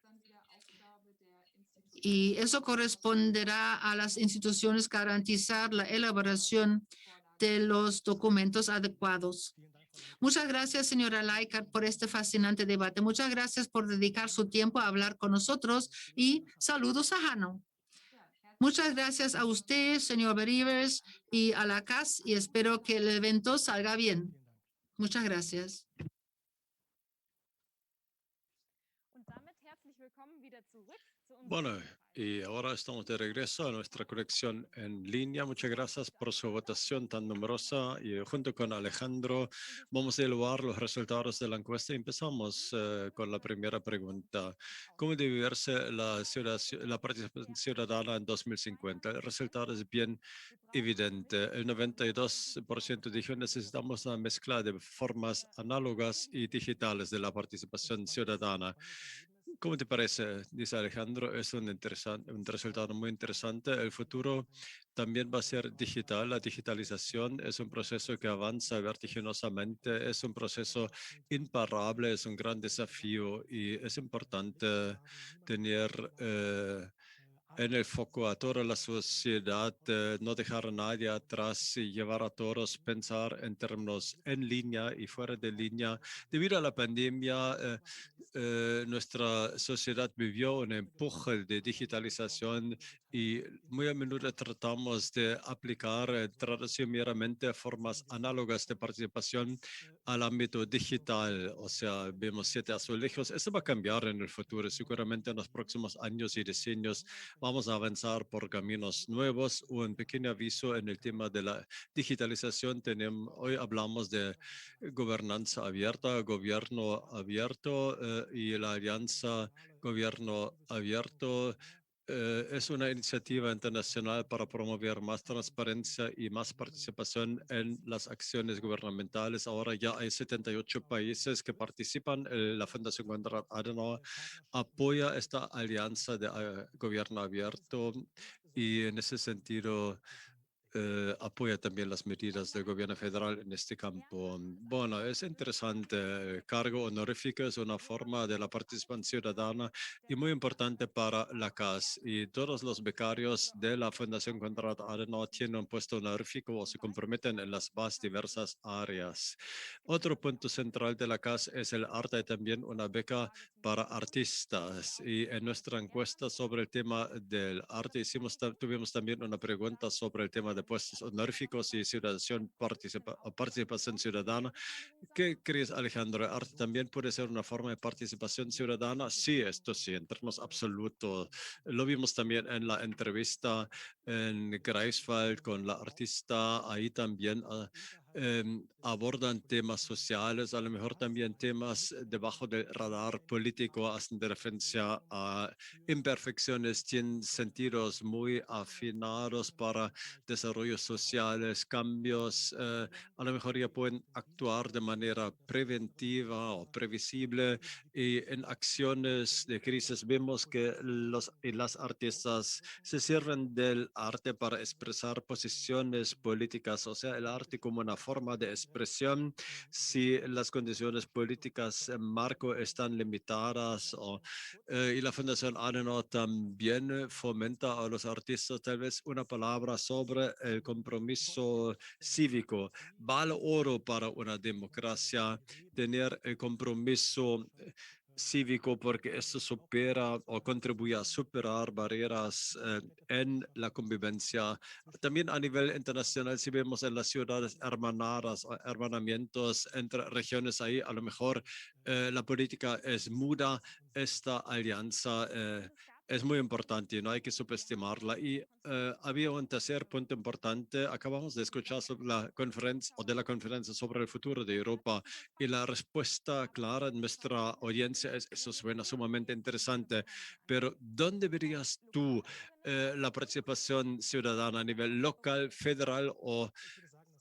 Y eso corresponderá a las instituciones garantizar la elaboración de los documentos adecuados. Muchas gracias, señora Leichardt, por este fascinante debate. Muchas gracias por dedicar su tiempo a hablar con nosotros y saludos a Hanno. Muchas gracias a usted, señor Berivers, y a la CAS, y espero que el evento salga bien. Muchas gracias. Bueno, y ahora estamos de regreso a nuestra conexión en línea. Muchas gracias por su votación tan numerosa y junto con Alejandro vamos a evaluar los resultados de la encuesta. Empezamos con la primera pregunta. ¿Cómo debe verse la participación ciudadana en 2050? El resultado es bien evidente. El 92% dijo necesitamos una mezcla de formas análogas y digitales de la participación ciudadana. ¿Cómo te parece? Dice Alejandro, es un resultado muy interesante. El futuro también va a ser digital. La digitalización es un proceso que avanza vertiginosamente, es un proceso imparable, es un gran desafío y es importante tener en el foco a toda la sociedad, no dejar a nadie atrás y llevar a todos a pensar en términos en línea y fuera de línea. Debido a la pandemia, nuestra sociedad vivió un empuje de digitalización y muy a menudo tratamos de aplicar, traducir meramente formas análogas de participación al ámbito digital. O sea, vemos 7 azulejos. Eso va a cambiar en el futuro. Seguramente en los próximos años y decenios vamos a avanzar por caminos nuevos. Un pequeño aviso en el tema de la digitalización. Hoy hablamos de gobernanza abierta, gobierno abierto y la alianza gobierno abierto. Es una iniciativa internacional para promover más transparencia y más participación en las acciones gubernamentales. Ahora ya hay 78 países que participan. La Fundación Konrad Adenauer apoya esta alianza de gobierno abierto y en ese sentido apoya también las medidas del gobierno federal en este campo. Bueno, es interesante. El cargo honorífico es una forma de la participación ciudadana y muy importante para la CAS. Y todos los becarios de la Fundación Konrad Adenauer tienen un puesto honorífico o se comprometen en las más diversas áreas. Otro punto central de la CAS es el arte y también una beca para artistas. Y en nuestra encuesta sobre el tema del arte tuvimos también una pregunta sobre el tema de puestos honoríficos y participación ciudadana. ¿Qué crees, Alejandro? ¿El arte también puede ser una forma de participación ciudadana? Sí, esto sí, en términos absolutos. Lo vimos también en la entrevista en Greifswald con la artista. Ahí también abordan temas sociales, a lo mejor también temas debajo del radar político, hacen referencia a imperfecciones, tienen sentidos muy afinados para desarrollos sociales, cambios, a lo mejor ya pueden actuar de manera preventiva o previsible y en acciones de crisis vemos que los y las artistas se sirven del arte para expresar posiciones políticas, o sea, el arte como una forma de expresión si las condiciones políticas en marco están limitadas y la Fundación Adenauer también fomenta a los artistas tal vez una palabra sobre el compromiso cívico. Vale oro para una democracia tener el compromiso cívico porque esto supera o contribuye a superar barreras en la convivencia. También a nivel internacional, si vemos en las ciudades hermanadas o hermanamientos entre regiones, ahí a lo mejor la política es muda, esta alianza es muy importante y no hay que subestimarla. Y había un tercer punto importante. Acabamos de escuchar sobre la conferencia o de la conferencia sobre el futuro de Europa y la respuesta clara en nuestra audiencia es, eso suena sumamente interesante, pero ¿dónde verías tú la participación ciudadana a nivel local, federal o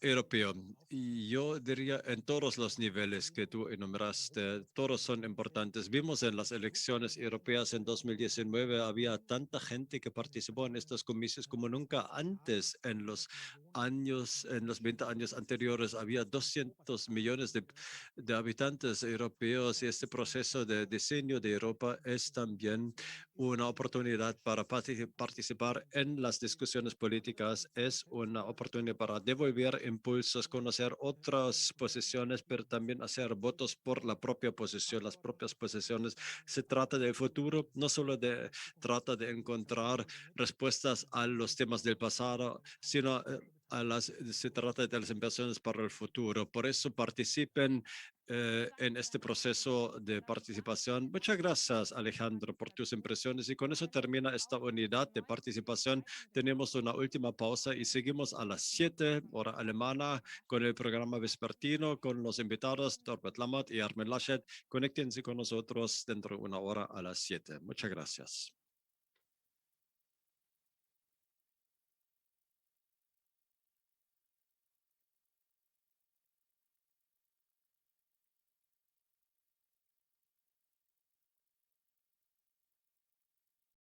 europeo? Y yo diría en todos los niveles que tú enumeraste, todos son importantes. Vimos en las elecciones europeas en 2019, había tanta gente que participó en estos comicios como nunca antes en los años, en los 20 años anteriores. Había 200 millones de habitantes europeos y este proceso de diseño de Europa es también una oportunidad para participar en las discusiones políticas, es una oportunidad para devolver impulsos, conocer otras posiciones, pero también hacer votos por la propia posición, las propias posiciones. Se trata del futuro, no solo trata de encontrar respuestas a los temas del pasado, sino se trata de las inversiones para el futuro. Por eso participen en este proceso de participación. Muchas gracias, Alejandro, por tus impresiones. Y con eso termina esta unidad de participación. Tenemos una última pausa y seguimos a las 7 hora alemana con el programa vespertino con los invitados Torbert Lammert y Armin Laschet. Conéctense con nosotros dentro de una hora a las 7. Muchas gracias.